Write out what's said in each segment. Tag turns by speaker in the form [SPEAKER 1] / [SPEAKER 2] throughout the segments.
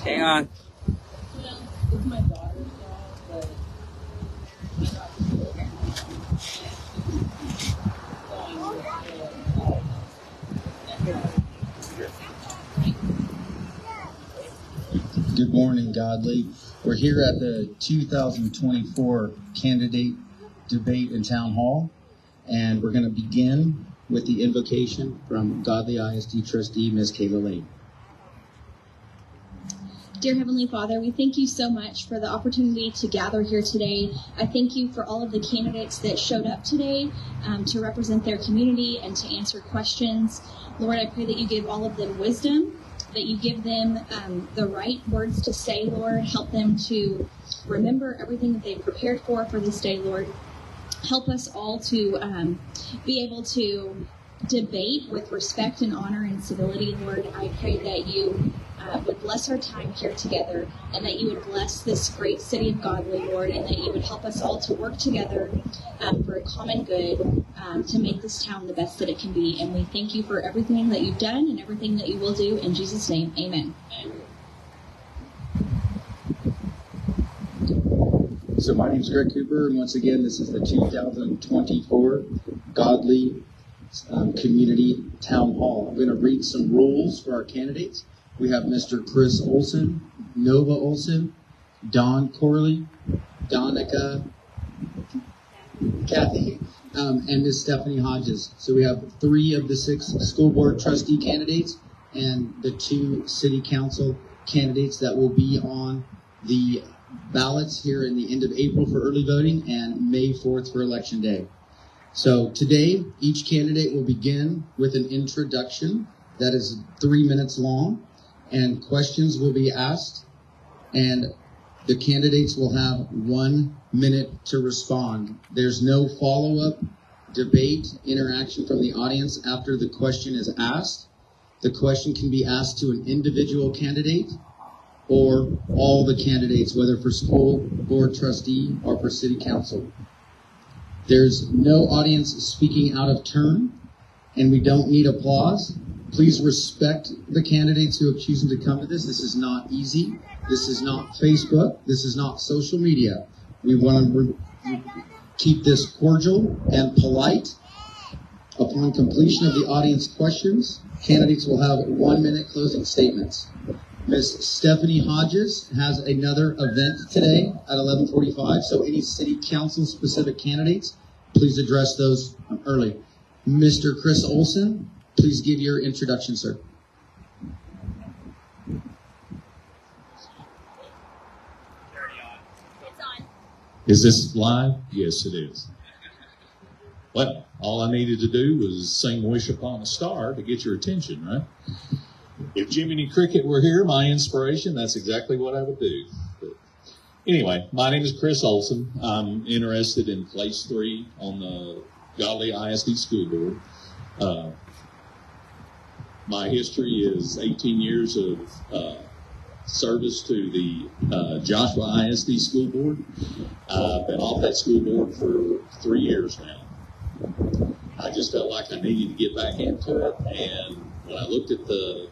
[SPEAKER 1] Hang on.
[SPEAKER 2] It's my daughter's dog,
[SPEAKER 3] Good morning, Godley. We're here at the 2024 candidate debate in Town Hall, and we're going to begin with the invocation from Godley ISD trustee, Ms. Kayla Lane.
[SPEAKER 4] Dear Heavenly Father, we thank you so much for the opportunity to gather here today. I thank you for all of the candidates that showed up today to represent their community and to answer questions. Lord, I pray that you give all of them wisdom, that you give them the right words to say, Lord. Help them to remember everything that they've prepared for this day, Lord. Help us all to be able to debate with respect and honor and civility, Lord. I pray that you would bless our time here together, and that you would bless this great city of Godley, Lord, and that you would help us all to work together for a common good to make this town the best that it can be. And we thank you for everything that you've done and everything that you will do. In Jesus' name, amen.
[SPEAKER 3] So my name is Greg Cooper, and once again, this is the 2024 Godley Community Town Hall. I'm going to read some rules for our candidates. We have Mr. Chris Olson, Nova Olson, Don Corley, Donica, Kathy, and Ms. Stephanie Hodges. So we have 3 of the 6 school board trustee candidates and the 2 city council candidates that will be on the ballots here in the end of April for early voting and May 4th for election day. So today, each candidate will begin with an introduction that is 3 minutes long, and questions will be asked, and the candidates will have 1 minute to respond. There's no follow-up debate interaction from the audience after the question is asked. The question can be asked to an individual candidate or all the candidates, whether for school board trustee or for city council. There's no audience speaking out of turn, and we don't need applause. Please respect the candidates who have chosen to come to this. This is not easy. This is not Facebook. This is not social media. We want to keep this cordial and polite. Upon completion of the audience questions, candidates will have 1 minute closing statements. Ms. Stephanie Hodges has another event today at 11:45, so any city council specific candidates, please address those early. Mr. Chris Olson, please give your introduction, sir.
[SPEAKER 5] Is this live? Yes, it is. Well, all I needed to do was sing Wish Upon a Star to get your attention, right? If Jiminy Cricket were here, my inspiration, that's exactly what I would do. But anyway, my name is Chris Olson. I'm interested in place 3 on the Godley ISD School Board. My history is 18 years of service to the Joshua ISD School Board. I've been off that school board for 3 years now. I just felt like I needed to get back into it, and when I looked at the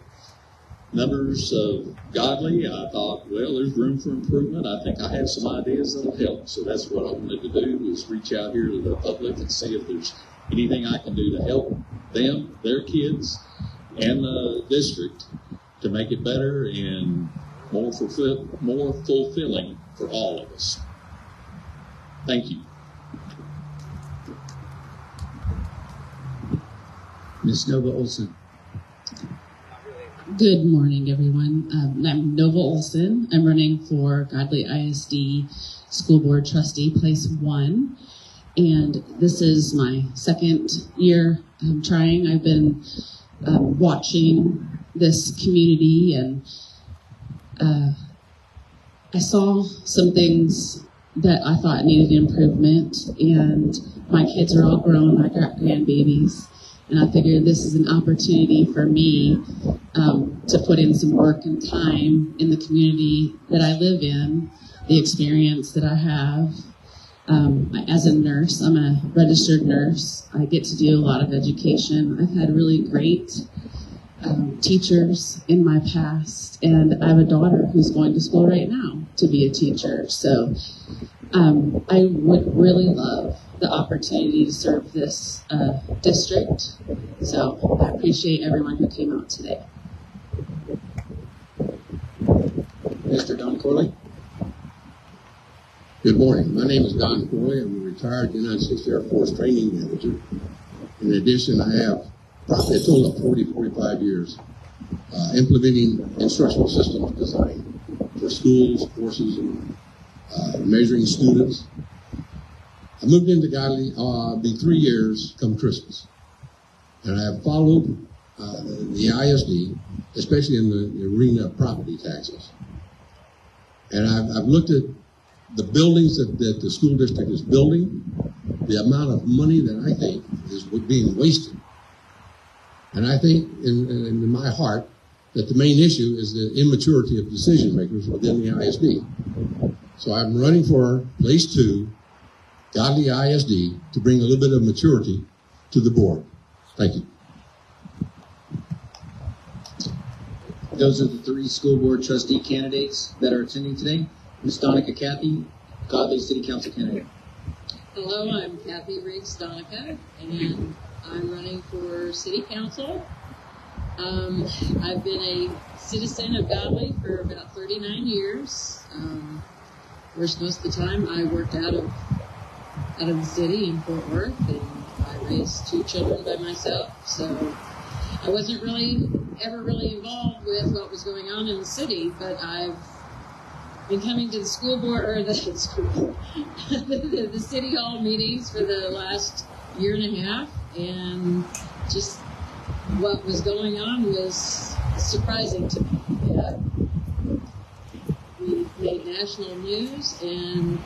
[SPEAKER 5] numbers of Godley, I thought, well, there's room for improvement. I think I have some ideas that'll help. So that's what I wanted to do, was reach out here to the public and see if there's anything I can do to help them, their kids, and the district to make it better and more fulfilling for all of us. Thank you.
[SPEAKER 3] Ms. Nova Olson.
[SPEAKER 2] Good morning, everyone. I'm Nova Olson. I'm running for Godley ISD School Board Trustee, Place 1. And this is my 2nd year trying. I've been watching this community, and I saw some things that I thought needed improvement. And my kids are all grown. I got grandbabies. And I figured this is an opportunity for me to put in some work and time in the community that I live in, the experience that I have. As a nurse, I'm a registered nurse. I get to do a lot of education. I've had really great teachers in my past, and I have a daughter who's going to school right now to be a teacher. So I would really love the opportunity to serve this district. So I appreciate everyone who came out today.
[SPEAKER 3] Mr. Don Corley.
[SPEAKER 1] Good morning. My name is Don Corley. I'm a retired United States Air Force training manager. In addition, I have probably a total of 45 years implementing instructional systems design for schools, courses, and measuring students. I moved into Godley, be 3 years come Christmas. And I have followed the ISD, especially in the arena of property taxes. And I've looked at the buildings that the school district is building, the amount of money that I think is being wasted. And I think in my heart that the main issue is the immaturity of decision makers within the ISD. So I'm running for place 2, Godley ISD, to bring a little bit of maturity to the board. Thank you.
[SPEAKER 3] Those are the 3 school board trustee candidates that are attending today. Ms. Donica Kathy, Godley City Council candidate.
[SPEAKER 6] Hello, I'm Kathy Riggs Donica, and I'm running for City Council. I've been a citizen of Godley for about 39 years. Most of the time I worked out of the city in Fort Worth, and I raised 2 children by myself, so I wasn't ever really involved with what was going on in the city, but I've been coming to the school board, or the city hall meetings for the last year and a half, and just what was going on was surprising to me. We made national news, and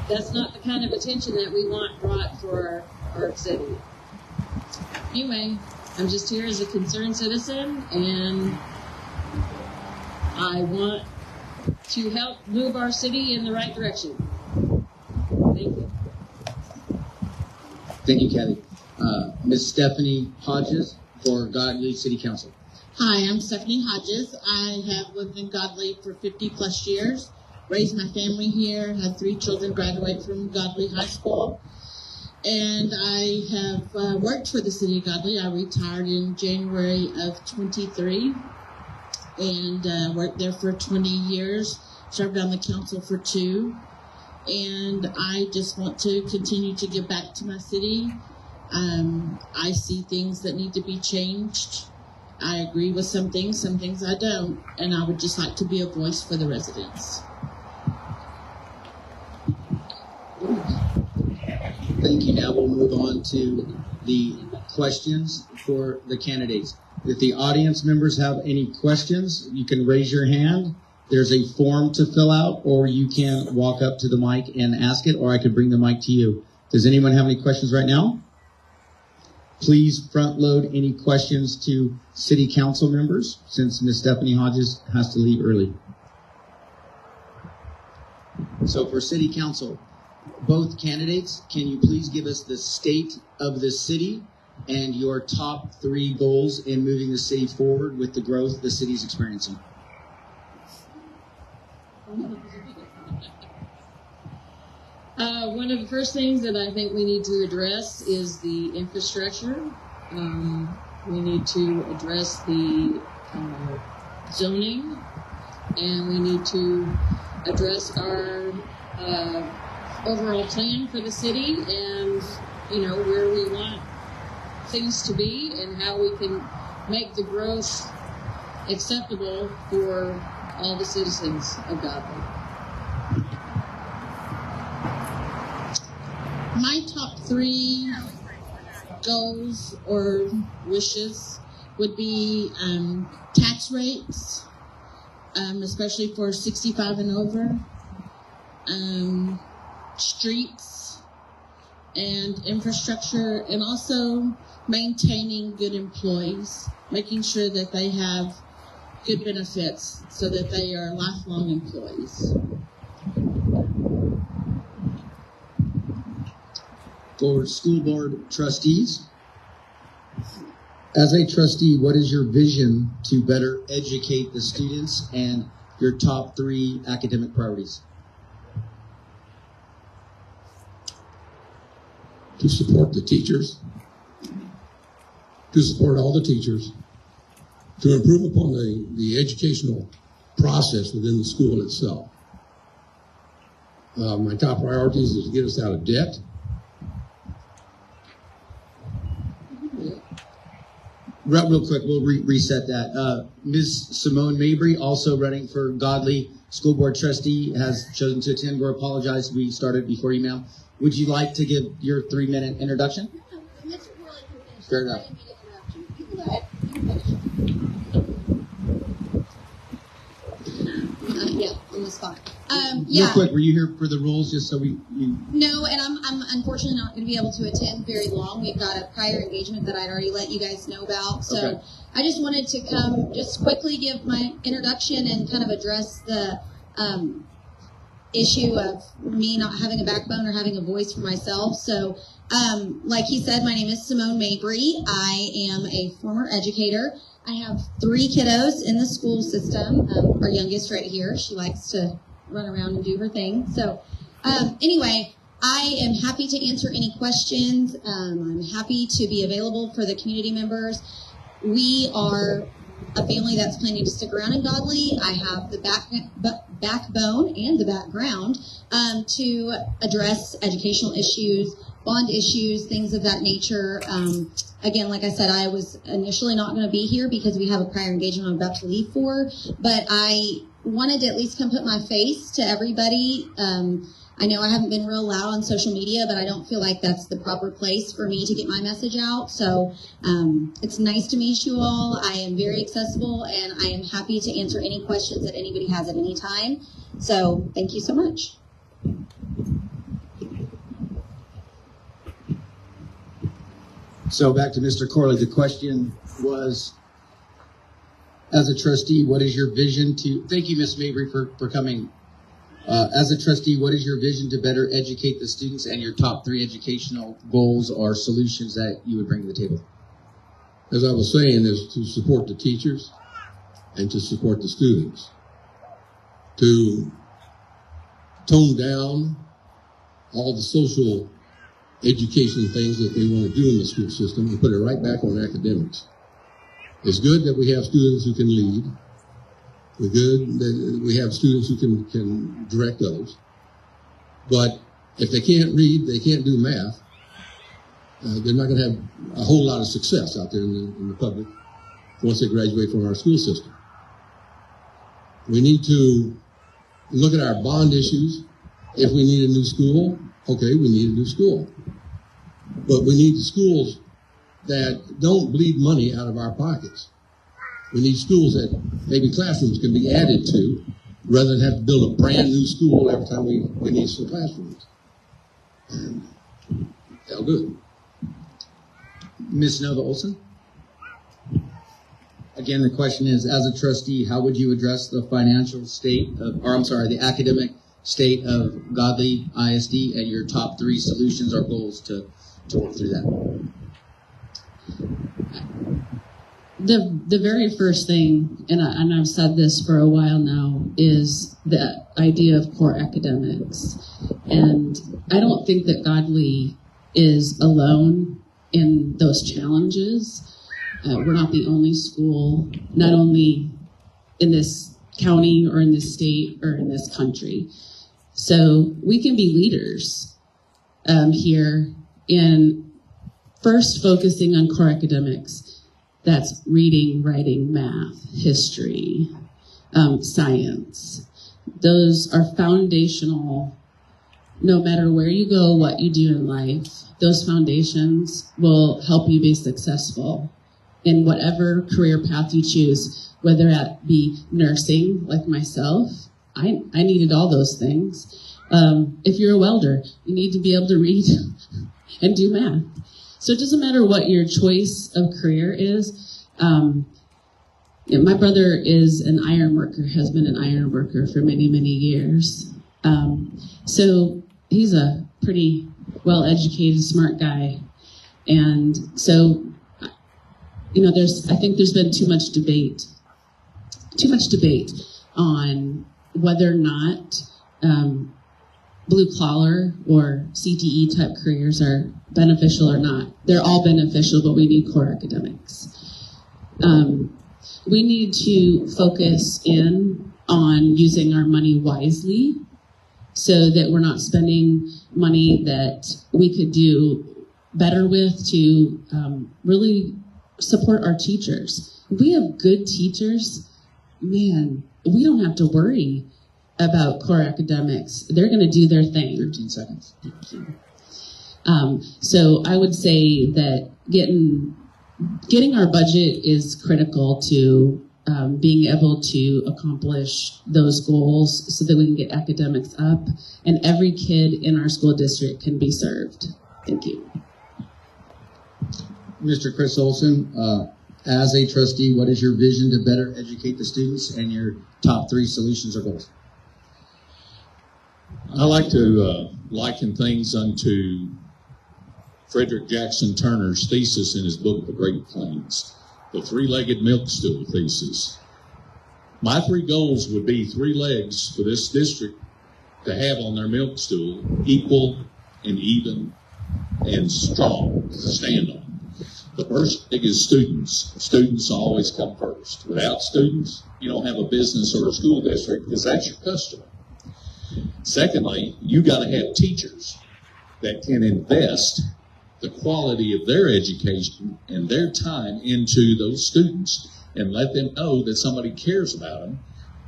[SPEAKER 6] that's not the kind of attention that we want brought for our city. Anyway, I'm just here as a concerned citizen, and I want to help move our city in the right direction. Thank you.
[SPEAKER 3] Thank you, Kathy. Ms. Stephanie Hodges for Godley City Council.
[SPEAKER 7] Hi, I'm Stephanie Hodges. I have lived in Godley for 50 plus years, raised my family here, had 3 children graduate from Godley High School, and I have worked for the city of Godley. I retired in January of 23 and worked there for 20 years, served on the council for 2, and I just want to continue to give back to my city. I see things that need to be changed. I agree with some things I don't, and I would just like to be a voice for the residents.
[SPEAKER 3] Thank you. Now we'll move on to the questions for the candidates. If the audience members have any questions, you can raise your hand. There's a form to fill out, or you can walk up to the mic and ask it, or I could bring the mic to you. Does anyone have any questions right now? Please front load any questions to city council members, since Ms. Stephanie Hodges has to leave early. So for city council, both candidates, can you please give us the state of the city and your top 3 goals in moving the city forward with the growth the city's experiencing?
[SPEAKER 6] One of the first things that I think we need to address is the infrastructure. We need to address the zoning, and we need to address our overall plan for the city, and where we want things to be and how we can make the growth acceptable for all the citizens of Godley.
[SPEAKER 7] My top 3 goals or wishes would be tax rates, especially for 65 and over, streets and infrastructure, and also maintaining good employees, making sure that they have good benefits so that they are lifelong employees.
[SPEAKER 3] For school board trustees, As a trustee, what is your vision to better educate the students and your top 3 academic priorities?
[SPEAKER 1] To support the teachers, to support all the teachers, to improve upon the educational process within the school itself. My top priorities is to get us out of debt.
[SPEAKER 3] Real quick, we'll reset that. Ms. Simone Mabry, also running for Godley School Board Trustee, has chosen to attend. We apologize, we started before you, ma'am. Would you like to give your 3-minute introduction? Fair enough.
[SPEAKER 8] Yeah, on the spot.
[SPEAKER 3] Real quick, were you here for the rules, just so we...
[SPEAKER 8] No, and I'm unfortunately not going to be able to attend very long. We've got a prior engagement that I'd already let you guys know about. So
[SPEAKER 3] Okay.
[SPEAKER 8] I just wanted to come just quickly give my introduction and kind of address the issue of me not having a backbone or having a voice for myself. So like he said, my name is Simone Mabry. I am a former educator. I have 3 kiddos in the school system. Our youngest right here, she likes to run around and do her thing. So anyway, I am happy to answer any questions. I'm happy to be available for the community members. We are a family that's planning to stick around in Godley. I have the backbone and the background to address educational issues, bond issues, things of that nature. Again, like I said, I was initially not going to be here because we have a prior engagement I'm about to leave for, but I wanted to at least come put my face to everybody. I know I haven't been real loud on social media, but I don't feel like that's the proper place for me to get my message out. So it's nice to meet you all. I am very accessible, and I am happy to answer any questions that anybody has at any time. So thank you so much.
[SPEAKER 3] So back to Mr. Corley, the question was, as a trustee, what is your vision to... Thank you, Ms. Mabry, for coming. As a trustee, what is your vision to better educate the students and your top 3 educational goals or solutions that you would bring to the table?
[SPEAKER 1] As I was saying, is to support the teachers and to support the students. To tone down all the social education things that they want to do in the school system and put it right back on academics. It's good that we have students who can lead. It's good that we have students who can direct others. But if they can't read, they can't do math, they're not going to have a whole lot of success out there in the public once they graduate from our school system. We need to look at our bond issues. If we need a new school, okay, we need a new school. But we need schools that don't bleed money out of our pockets. We need schools that maybe classrooms can be added to rather than have to build a brand new school every time we need some classrooms. And that'll do it.
[SPEAKER 3] Ms. Nova Olson? Again, the question is, as a trustee, how would you address the financial state of, or I'm sorry, the academic state of Godley ISD and your top 3 solutions or goals to work through that?
[SPEAKER 2] The very first thing, and I've said this for a while now, is the idea of core academics. And I don't think that Godley is alone in those challenges. We're not the only school, not only in this county or in this state or in this country. So we can be leaders here in first focusing on core academics. That's reading, writing, math, history, science. Those are foundational. No matter where you go, what you do in life, those foundations will help you be successful in whatever career path you choose, whether that be nursing, like myself. I needed all those things. If you're a welder, you need to be able to read and do math. So it doesn't matter what your choice of career is. My brother is an iron worker, has been an iron worker for many, many years. So he's a pretty well-educated, smart guy. And so I think there's been too much debate on whether or not blue collar or CTE type careers are beneficial or not. They're all beneficial, but we need core academics. We need to focus in on using our money wisely so that we're not spending money that we could do better with to really support our teachers. If we have good teachers, man, we don't have to worry about core academics. They're going to do their thing.
[SPEAKER 3] 15 seconds.
[SPEAKER 2] So I would say that getting our budget is critical to being able to accomplish those goals so that we can get academics up and every kid in our school district can be served. Thank you.
[SPEAKER 3] Mr. Chris Olson, as a trustee, what is your vision to better educate the students and your top 3 solutions or goals?
[SPEAKER 5] I like to liken things unto Frederick Jackson Turner's thesis in his book, The Great Plains, the 3-legged milk stool thesis. My 3 goals would be 3 legs for this district to have on their milk stool, equal and even and strong to stand on. The first thing is students. Students always come first. Without students, you don't have a business or a school district because that's your customer. Secondly, you got to have teachers that can invest the quality of their education and their time into those students and let them know that somebody cares about them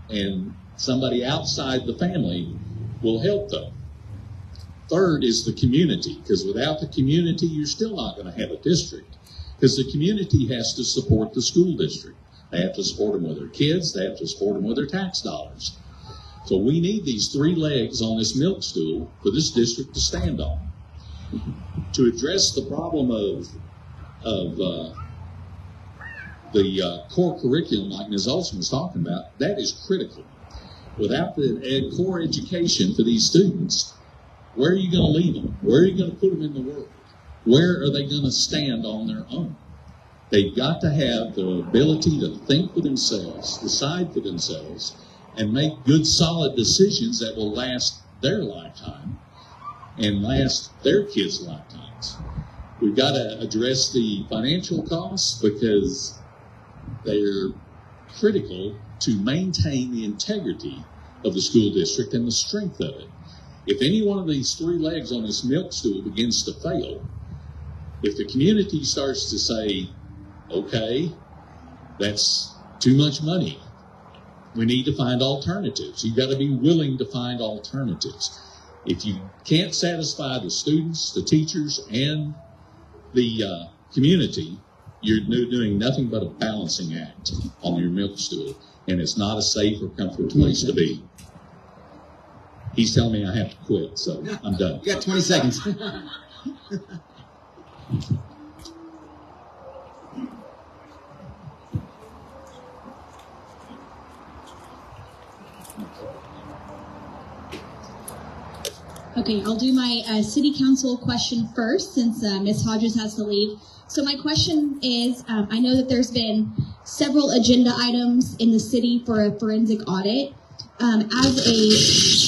[SPEAKER 5] and somebody outside the family will help them. Third is the community, because without the community, you're still not going to have a district, because the community has to support the school district. They have to support them with their kids. They have to support them with their tax dollars. So we need these 3 legs on this milk stool for this district to stand on. To address the problem of the core curriculum, like Ms. Olson was talking about, that is critical. Without the core education for these students, where are you going to leave them? Where are you going to put them in the world? Where are they going to stand on their own? They've got to have the ability to think for themselves, decide for themselves, and make good, solid decisions that will last their lifetime and last their kids' lifetimes. We've got to address the financial costs because they're critical to maintain the integrity of the school district and the strength of it. If any one of these 3 legs on this milk stool begins to fail, if the community starts to say, okay, that's too much money, we need to find alternatives. You've got to be willing to find alternatives. If you can't satisfy the students, the teachers, and the community, you're doing nothing but a balancing act on your milk stool, and it's not a safe or comfortable place to be. He's telling me I have to quit, so I'm done.
[SPEAKER 3] You got 20 seconds.
[SPEAKER 4] Okay, I'll do my city council question first since Ms. Hodges has to leave. So my question is, I know that there's been several agenda items in the city for a forensic audit. As a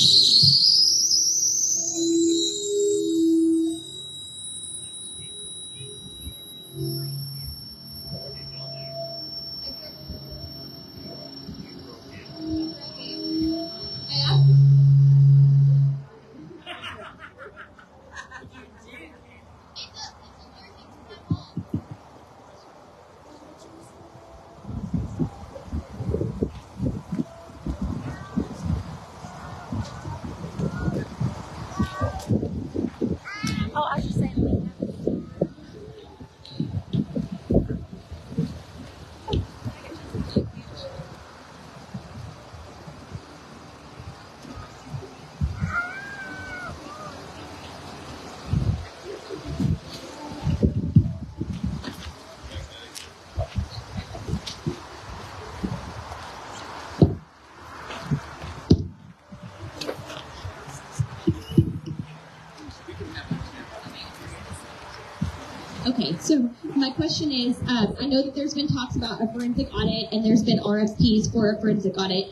[SPEAKER 4] My question is, I know that there's been talks about a forensic audit and there's been RFPs for a forensic audit.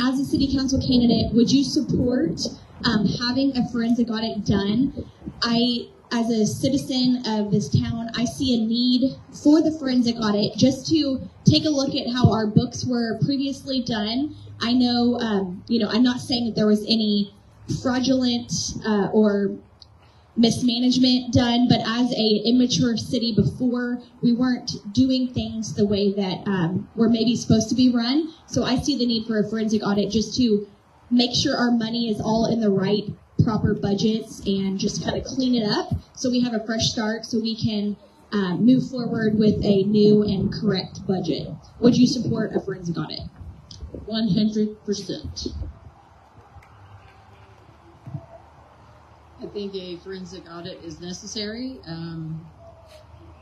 [SPEAKER 4] As a city council candidate, would you support having a forensic audit done? As a citizen of this town, I see a need for the forensic audit just to take a look at how our books were previously done. I know, I'm not saying that there was any fraudulent or mismanagement done, but as a immature city before, we weren't doing things the way that were maybe supposed to be run. So I see the need for a forensic audit just to make sure our money is all in the right proper budgets and just kind of clean it up so we have a fresh start so we can move forward with a new and correct budget. Would you support a forensic audit?
[SPEAKER 7] 100%.
[SPEAKER 6] I think a forensic audit is necessary.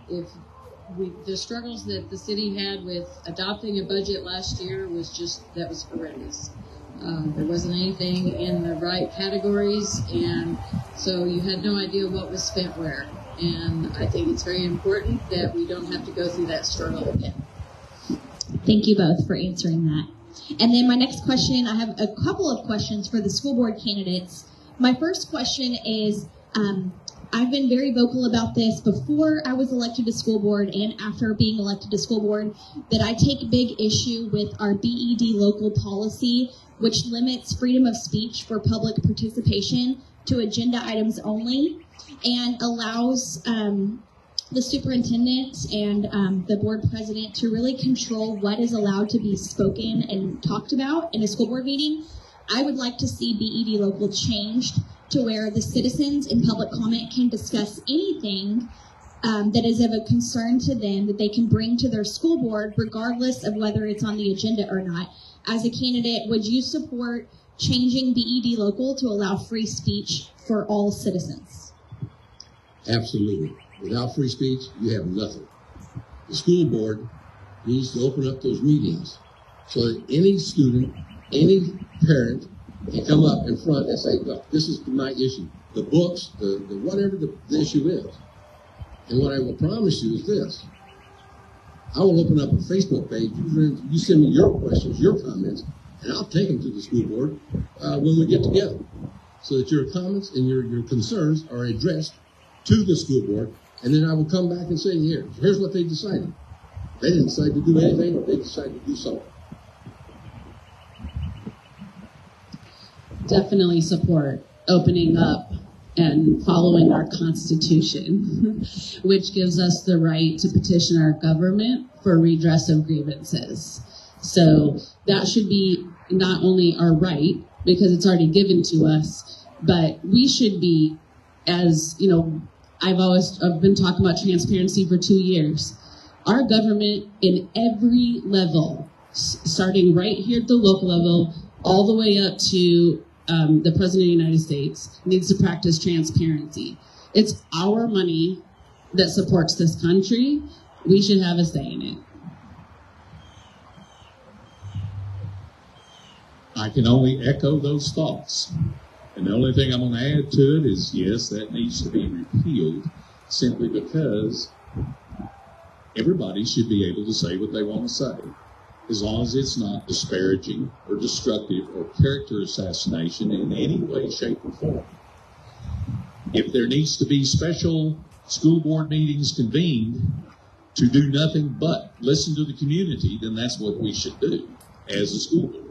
[SPEAKER 6] The struggles that the city had with adopting a budget last year was horrendous. There wasn't anything in the right categories, and so you had no idea what was spent where. And I think it's very important that we don't have to go through that struggle again.
[SPEAKER 4] Thank you both for answering that. And then my next question, I have a couple of questions for the school board candidates. My first question is, I've been very vocal about this before I was elected to school board and after being elected to school board, that I take big issue with our BED local policy, which limits freedom of speech for public participation to agenda items only and allows the superintendent and the board president to really control what is allowed to be spoken and talked about in a school board meeting. I would like to see BED local changed to where the citizens in public comment can discuss anything that is of a concern to them that they can bring to their school board, regardless of whether it's on the agenda or not. As a candidate, would you support changing BED local to allow free speech for all citizens?
[SPEAKER 1] Absolutely. Without free speech, you have nothing. The school board needs to open up those meetings so that any student, any parent can come up in front and say, look, this is my issue. The books, the whatever the issue is. And what I will promise you is this. I will open up a Facebook page. You send me your questions, your comments, and I'll take them to the school board when we get together so that your comments and your concerns are addressed to the school board. And then I will come back and say, here's what they decided. They didn't decide to do anything, or they decided to do something.
[SPEAKER 2] Definitely support opening up and following our Constitution, which gives us the right to petition our government for redress of grievances. So that should be not only our right, because it's already given to us, but we should be, as you know, I've been talking about transparency for 2 years. Our government in every level, starting right here at the local level, all the way up to the President of the United States, needs to practice transparency. It's our money that supports this country. We should have a say in it.
[SPEAKER 5] I can only echo those thoughts. And the only thing I'm going to add to it is, yes, that needs to be repealed simply because everybody should be able to say what they want to say, as long as it's not disparaging or destructive or character assassination in any way, shape, or form. If there needs to be special school board meetings convened to do nothing but listen to the community, then that's what we should do as a school board.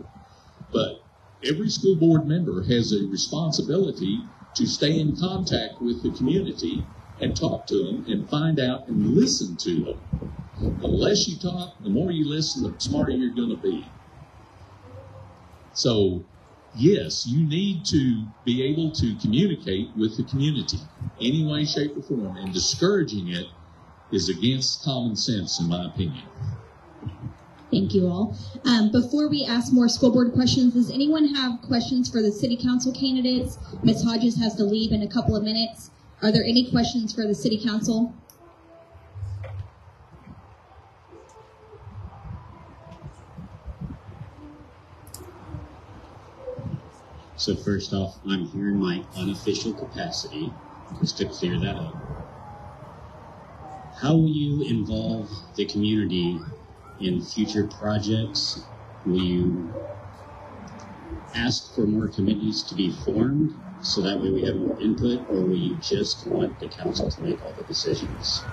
[SPEAKER 5] But every school board member has a responsibility to stay in contact with the community and talk to them and find out and listen to them. The less you talk, the more you listen, the smarter you're going to be. So, yes, you need to be able to communicate with the community any way, shape, or form, and discouraging it is against common sense, in my opinion.
[SPEAKER 4] Thank you all. Before we ask more school board questions, does anyone have questions for the city council candidates? Ms. Hodges has to leave in a couple of minutes. Are there any questions for the city council?
[SPEAKER 9] So first off, I'm here in my unofficial capacity, just to clear that up. how will you involve the community in future projects? Will you ask for more committees to be formed so that way we have more input, or will you just want the council to make all the decisions?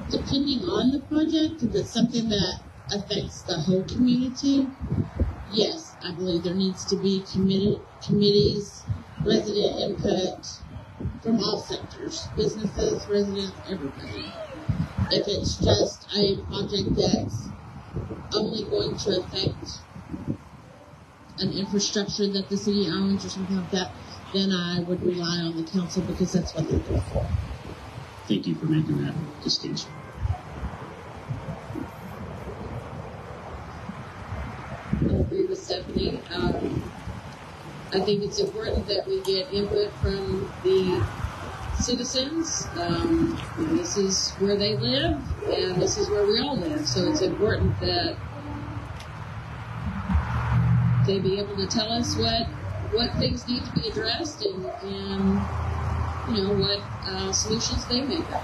[SPEAKER 7] Depending on the project, if it's something that affects the whole community, yes, I believe there needs to be committees, resident input from all sectors, businesses, residents, everybody. If it's just a project that's only going to affect an infrastructure that the city owns or something like that, then I would rely on the council because that's what they're there for.
[SPEAKER 9] Thank you for making that distinction.
[SPEAKER 6] I agree with Stephanie. I think it's important that we get input from the citizens. This is where they live, and this is where we all live. So it's important that they be able to tell us what things need to be addressed and what solutions they make up.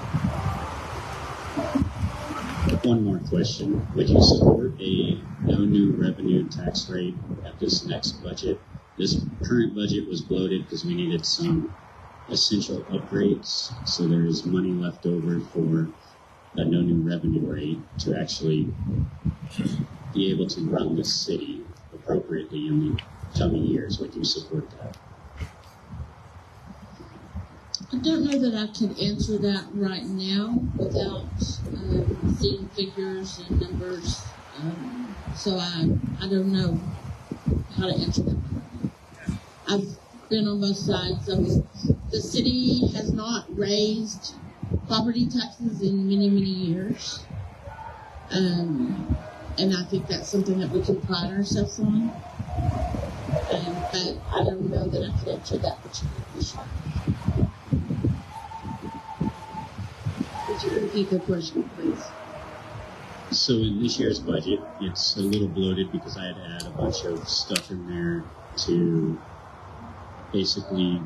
[SPEAKER 9] One more question. Would you support a no new revenue tax rate at this next budget? This current budget was bloated because we needed some essential upgrades, so there is money left over for a no new revenue rate to actually be able to run the city appropriately in the coming years. Would you support that?
[SPEAKER 7] I don't know that I could answer that right now without seeing figures and numbers. So I don't know how to answer that. I've been on both sides. The city has not raised property taxes in many, many years. And I think that's something that we can pride ourselves on. But I don't know that I could answer that particular question.
[SPEAKER 6] Would you repeat the question, please?
[SPEAKER 9] So in this year's budget, it's a little bloated because I had to add a bunch of stuff in there to basically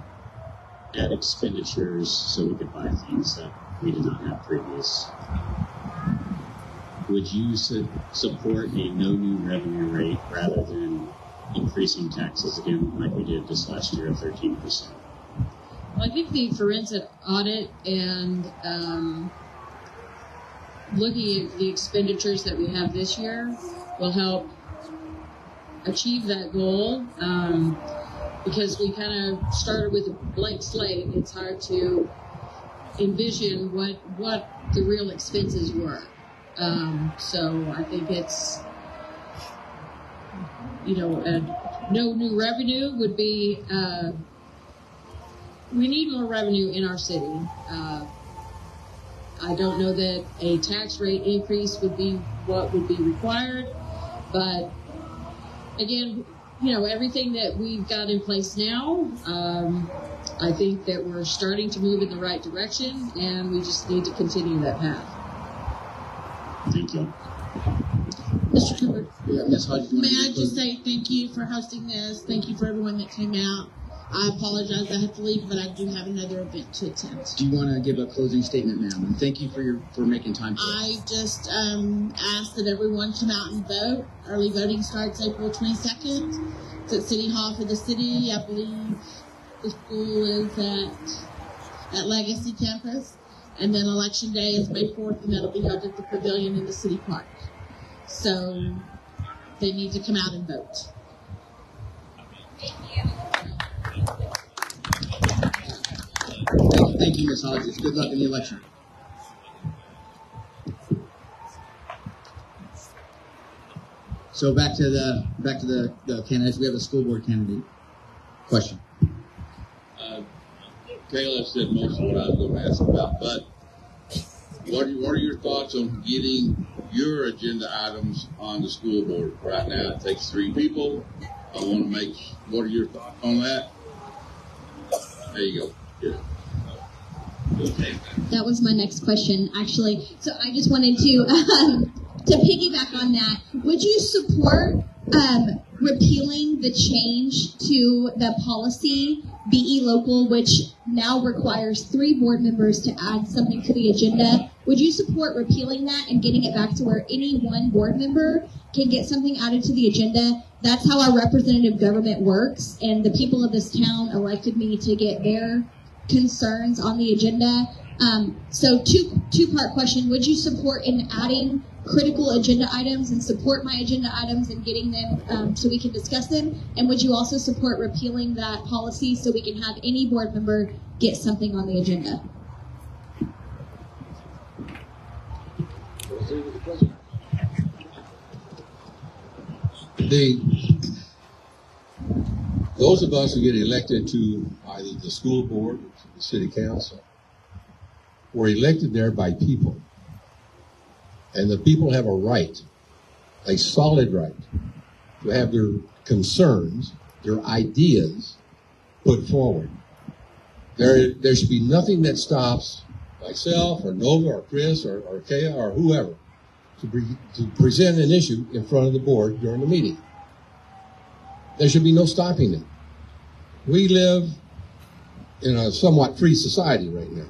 [SPEAKER 9] add expenditures so we could buy things that we did not have previous. Would you support a no new revenue rate rather than increasing taxes again like we did this last year of 13%?
[SPEAKER 6] Well, I think the forensic audit and looking at the expenditures that we have this year will help achieve that goal. Because we kind of started with a blank slate, it's hard to envision what the real expenses were. So I think it's, no new revenue would be, we need more revenue in our city. I don't know that a tax rate increase would be what would be required, but again, everything that we've got in place now, I think that we're starting to move in the right direction, and we just need to continue that path.
[SPEAKER 9] Thank you.
[SPEAKER 7] Mr. Cooper,
[SPEAKER 3] Ms. Hodges,
[SPEAKER 7] may I just say thank you for hosting this. Thank you for everyone that came out. I apologize I have to leave, but I do have another event to attend.
[SPEAKER 3] do you want to give a closing statement, ma'am? And thank you for making time for us.
[SPEAKER 7] I just ask that everyone come out and vote. Early voting starts April 22nd. It's at City Hall for the city. I believe the school is at Legacy Campus. And then Election Day is May 4th, and that'll be held at the Pavilion in the City Park. So they need to come out and vote.
[SPEAKER 3] Thank you, Ms. Hodges. Good luck in the election. So back to the candidates. We have a school board candidate. Question.
[SPEAKER 1] Kayla said most of what I was going to ask about, but what are your thoughts on getting your agenda items on the school board? Right now, it takes 3 people. I want to what are your thoughts on that? There you go. Good.
[SPEAKER 8] That was my next question, actually. So I just wanted to piggyback on that. Would you support repealing the change to the policy BE Local, which now requires 3 board members to add something to the agenda?
[SPEAKER 4] Would you support repealing that and getting it back to where any one board member can get something added to the agenda? That's how our representative government works, and the people of this town elected me to get their concerns on the agenda. So two-part question. Would you support in adding critical agenda items and support my agenda items and getting them so we can discuss them? And would you also support repealing that policy so we can have any board member get something on the agenda?
[SPEAKER 1] Those of us who get elected to either the school board or to the city council were elected there by people. And the people have a right, a solid right, to have their concerns, their ideas put forward. There should be nothing that stops myself or Nova or Chris or Kaya or whoever to present an issue in front of the board during the meeting. There should be no stopping it. We live in a somewhat free society right now.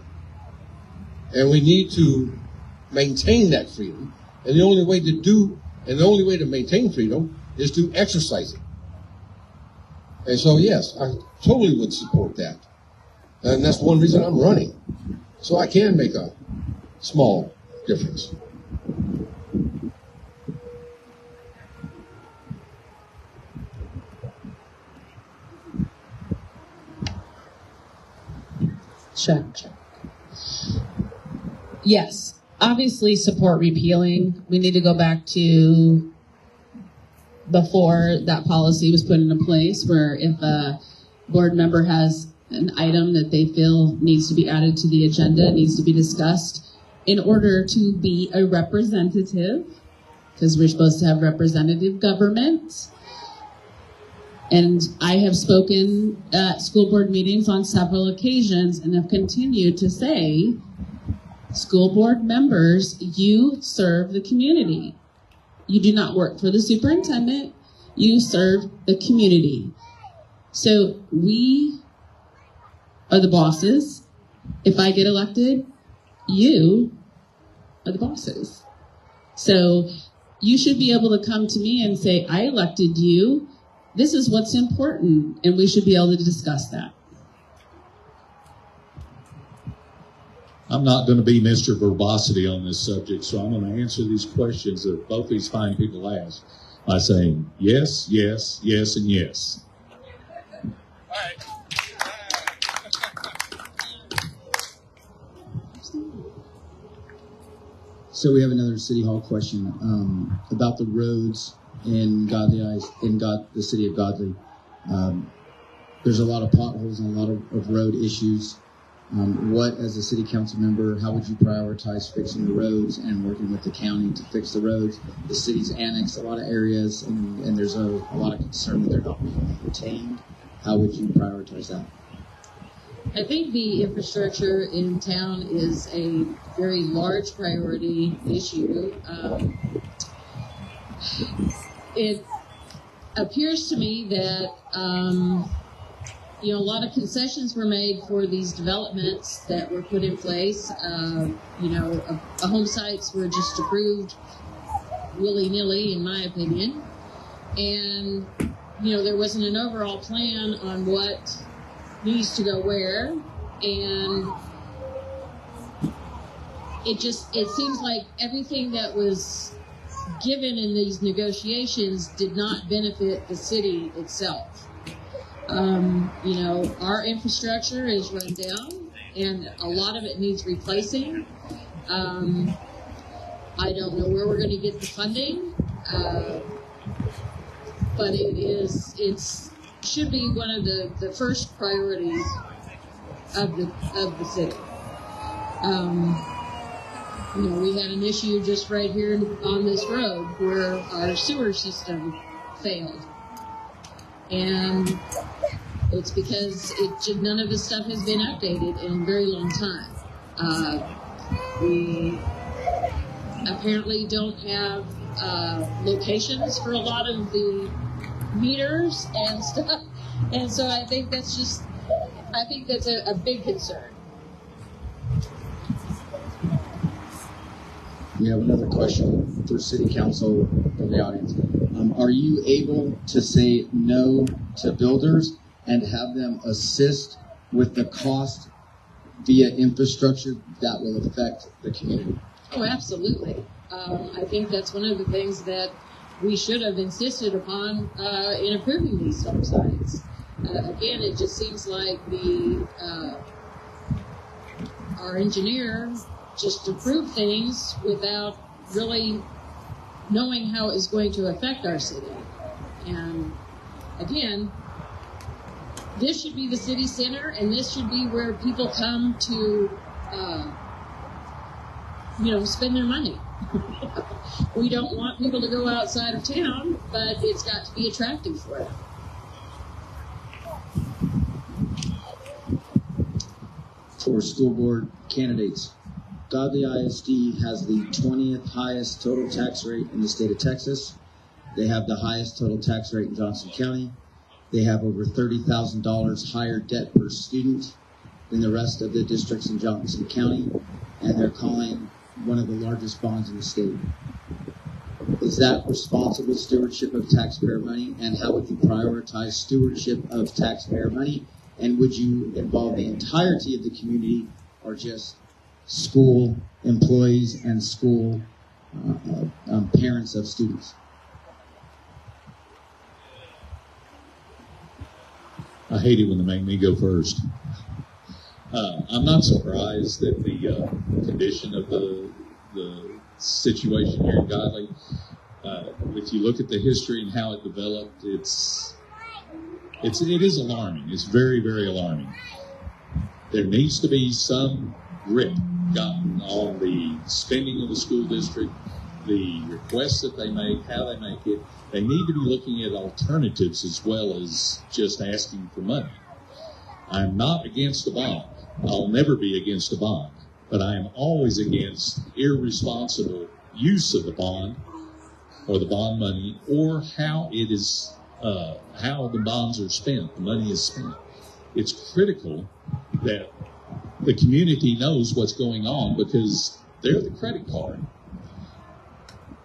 [SPEAKER 1] And we need to maintain that freedom. And the only way to maintain freedom is to exercise it. And so, yes, I totally would support that. And that's one reason I'm running. So I can make a small difference.
[SPEAKER 2] Check. Yes, obviously support repealing. We need to go back to before that policy was put into place, where if a board member has an item that they feel needs to be added to the agenda, needs to be discussed, in order to be a representative, because we're supposed to have representative government. And I have spoken at school board meetings on several occasions and have continued to say, school board members, you serve the community. You do not work for the superintendent. You serve the community. So we are the bosses. If I get elected, you are the bosses. So you should be able to come to me and say, I elected you. This is what's important, and we should be able to discuss that.
[SPEAKER 5] I'm not going to be Mr. Verbosity on this subject, so I'm going to answer these questions that both these fine people asked by saying yes, yes, yes, and yes.
[SPEAKER 3] So we have another City Hall question about the roads in the city of Godley. There's a lot of potholes and a lot of road issues. What, as a city council member, how would you prioritize fixing the roads and working with the county to fix the roads? The city's annexed a lot of areas, and there's a lot of concern that they're not being maintained. How would you prioritize that?
[SPEAKER 6] I think the infrastructure in town is a very large priority issue. It appears to me that a lot of concessions were made for these developments that were put in place. Home sites were just approved willy-nilly, in my opinion. And, there wasn't an overall plan on what needs to go where. And it seems like everything that was given in these negotiations did not benefit the city itself. Our infrastructure is run down, and a lot of it needs replacing. I don't know where we're going to get the funding, but it should be one of the first priorities of the city. We had an issue just right here on this road where our sewer system failed. And it's because none of this stuff has been updated in a very long time. We apparently don't have locations for a lot of the meters and stuff. And so I think that's a big concern.
[SPEAKER 3] We have another question for City Council from the audience. Are you able to say no to builders and have them assist with the cost via infrastructure that will affect the community?
[SPEAKER 6] Oh, absolutely. I think that's one of the things that we should have insisted upon in approving these stop signs. Again, it just seems like our engineer just approved things without really knowing how it's going to affect our city. And again, this should be the city center, and this should be where people come to, spend their money. We don't want people to go outside of town, but it's got to be attractive for them.
[SPEAKER 3] For school board candidates, Godley ISD has the 20th highest total tax rate in the state of Texas. They have the highest total tax rate in Johnson County. They have over $30,000 higher debt per student than the rest of the districts in Johnson County, and they're calling one of the largest bonds in the state. Is that responsible stewardship of taxpayer money, and how would you prioritize stewardship of taxpayer money? And would you involve the entirety of the community or just school employees and school parents of students?
[SPEAKER 5] I hate it when they make me go first. I'm not surprised that the condition of the situation here in Godley, if you look at the history and how it developed, it is alarming. It's very, very alarming. There needs to be some grip gotten on the spending of the school district, the requests that they make, how they make it. They need to be looking at alternatives as well as just asking for money. I'm not against a bond. I'll never be against a bond, but I am always against irresponsible use of the bond or the bond money, or how it is, how the bonds are spent, the money is spent. It's critical that the community knows what's going on because they're the credit card.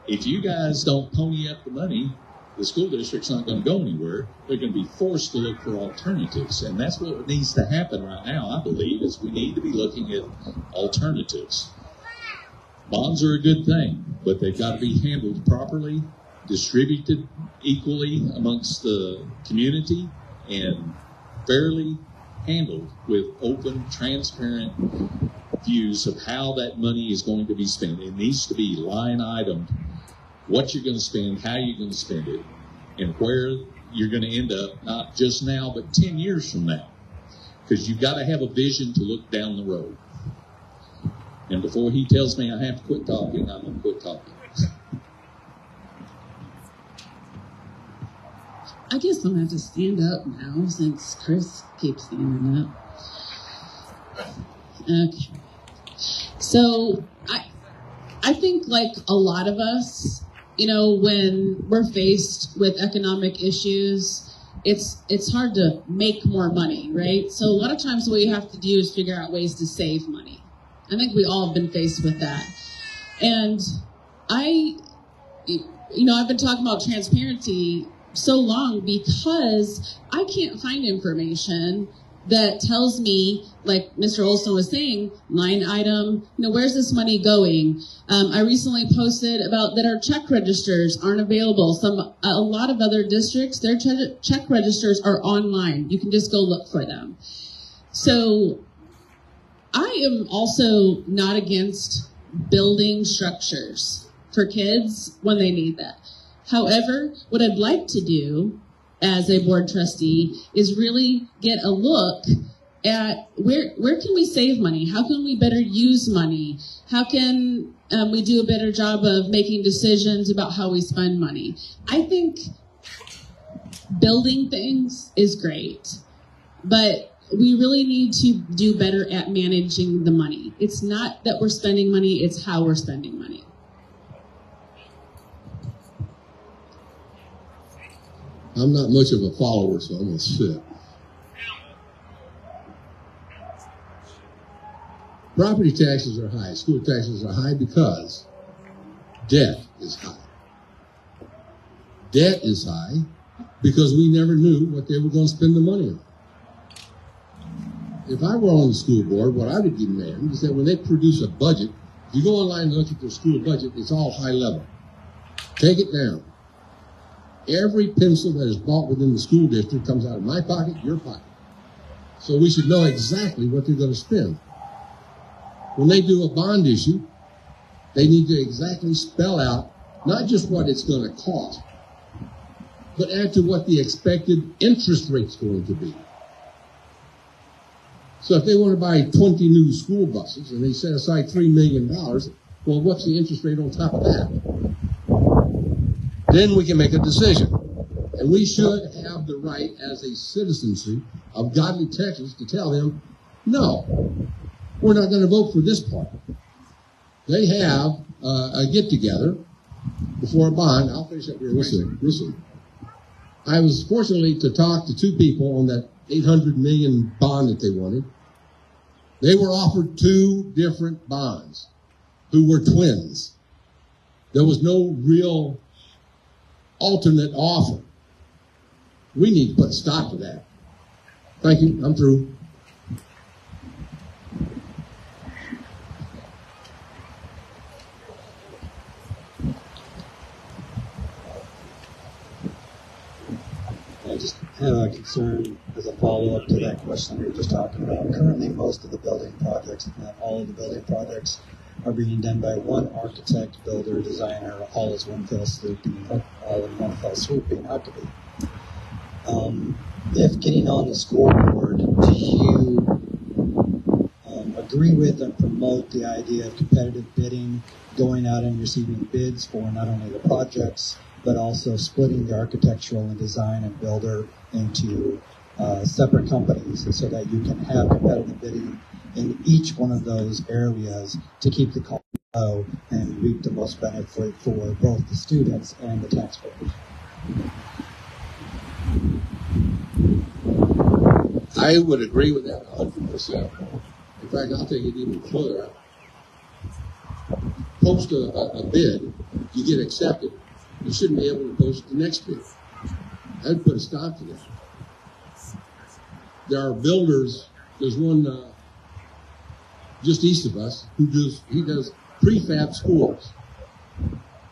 [SPEAKER 5] If you guys don't pony up the money, the school district's not going to go anywhere. They're going to be forced to look for alternatives. And that's what needs to happen right now, I believe, is we need to be looking at alternatives. Bonds are a good thing, but they've got to be handled properly, distributed equally amongst the community, and fairly handled with open, transparent views of how that money is going to be spent. It needs to be line itemed, what you're going to spend, how you're going to spend it, and where you're going to end up, not just now, but 10 years from now. Because you've got to have a vision to look down the road. And before he tells me I have to quit talking, I'm going to quit talking.
[SPEAKER 2] I guess I'm going to have to stand up now since Chris keeps standing up. Okay. So I think like a lot of us, when we're faced with economic issues, it's hard to make more money, right? So a lot of times what you have to do is figure out ways to save money. I think we all have been faced with that. And I've been talking about transparency so long because I can't find information that tells me, like Mr. Olson was saying, line item, where's this money going? I recently posted about that our check registers aren't available. A lot of other districts, their check registers are online. You can just go look for them. So I am also not against building structures for kids when they need that. However, what I'd like to do as a board trustee is really get a look at where can we save money? How can we better use money? How can we do a better job of making decisions about how we spend money? I think building things is great, but we really need to do better at managing the money. It's not that we're spending money, it's how we're spending money.
[SPEAKER 1] I'm not much of a follower, so I'm going to sit. Property taxes are high. School taxes are high because Debt is high. Debt is high because we never knew what they were going to spend the money on. If I were on the school board, what I would demand is that when they produce a budget, if you go online and look at their school budget, it's all high level. Take it down. Every pencil that is bought within the school district comes out of my pocket, your pocket. So we should know exactly what they're going to spend. When they do a bond issue, they need to exactly spell out not just what it's going to cost, but add to what the expected interest rate's going to be. So if they want to buy 20 new school buses and they set aside $3 million, well, what's the interest rate on top of that? Then we can make a decision. And we should have the right as a citizenry of Godley, Texas, to tell them, no, we're not going to vote for this part. They have a get-together before a bond. I'll finish up here. Listen. I was fortunate to talk to two people on that $800 million bond that they wanted. They were offered two different bonds who were twins. There was no real alternate offer. We need to put a stop to that. Thank you. I'm through.
[SPEAKER 10] I just have a concern as a follow-up to that question we were just talking about. Currently, most of the building projects, if not all of the building projects, are being done by one architect, builder, designer, all as one fell swoop, all in one fell swoop being out to be. If getting on the school board, do you agree with and promote the idea of competitive bidding, going out and receiving bids for not only the projects, but also splitting the architectural and design and builder into separate companies so that you can have competitive bidding in each one of those areas to keep the cost low and reap the most benefit for both the students and the taxpayers?
[SPEAKER 1] I would agree with that 100%. In fact, I'll take it even further. Post a bid, you get accepted. You shouldn't be able to post the next bid. I'd put a stop to that. There are builders. There's one just east of us who does prefab schools.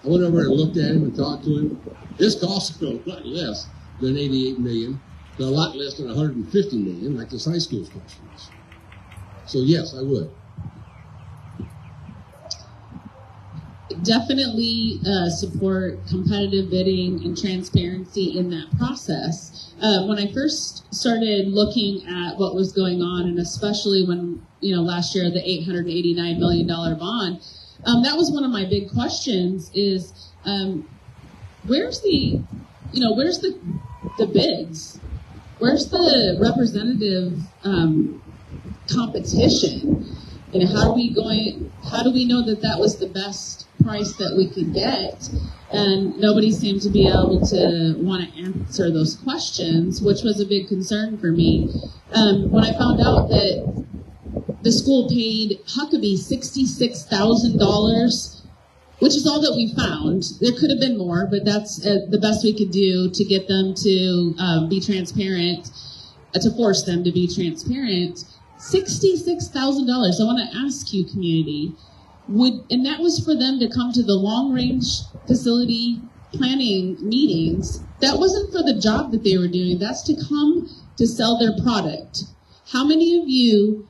[SPEAKER 1] I went over and looked at him and talked to him. This costs a lot less than $88 million, but a lot less than $150 million, like this high school costs. So yes, I would.
[SPEAKER 2] Definitely support competitive bidding and transparency in that process. When I first started looking at what was going on, and especially when, last year, the $889 million bond, that was one of my big questions is, where's the bids? Where's the representative competition? How do we know that was the best price that we could get? And nobody seemed to be able to want to answer those questions, which was a big concern for me. When I found out that the school paid Huckabee $66,000, which is all that we found. There could have been more, but that's the best we could do to get them to be transparent, to force them to be transparent. $66,000. I want to ask you, community, and that was for them to come to the long-range facility planning meetings. That wasn't for the job that they were doing. That's to come to sell their product. How many of you,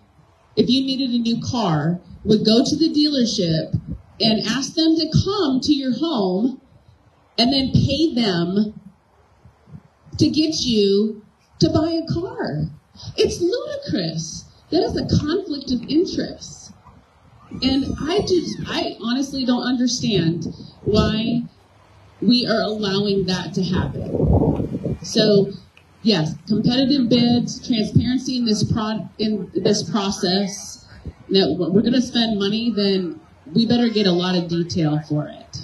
[SPEAKER 2] if you needed a new car, would go to the dealership and ask them to come to your home and then pay them to get you to buy a car? It's ludicrous. That is a conflict of interest. And I honestly don't understand why we are allowing that to happen. So, yes, competitive bids, transparency in this process. Now, we're going to spend money, then we better get a lot of detail for it.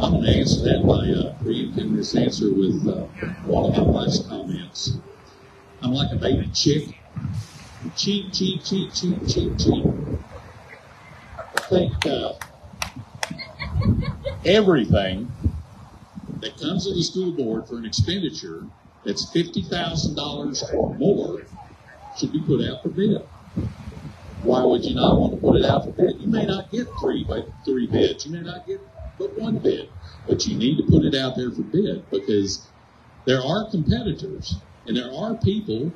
[SPEAKER 5] I'm going to answer that by preempting this answer with one of my wife's comments. I'm like a baby chick. Cheap, cheap, cheap, cheap, cheap, cheap. think everything that comes to the school board for an expenditure that's $50,000 or more should be put out for bid. Why would you not want to put it out for bid? You may not get three bids. You may not get but one bid. But you need to put it out there for bid because there are competitors and there are people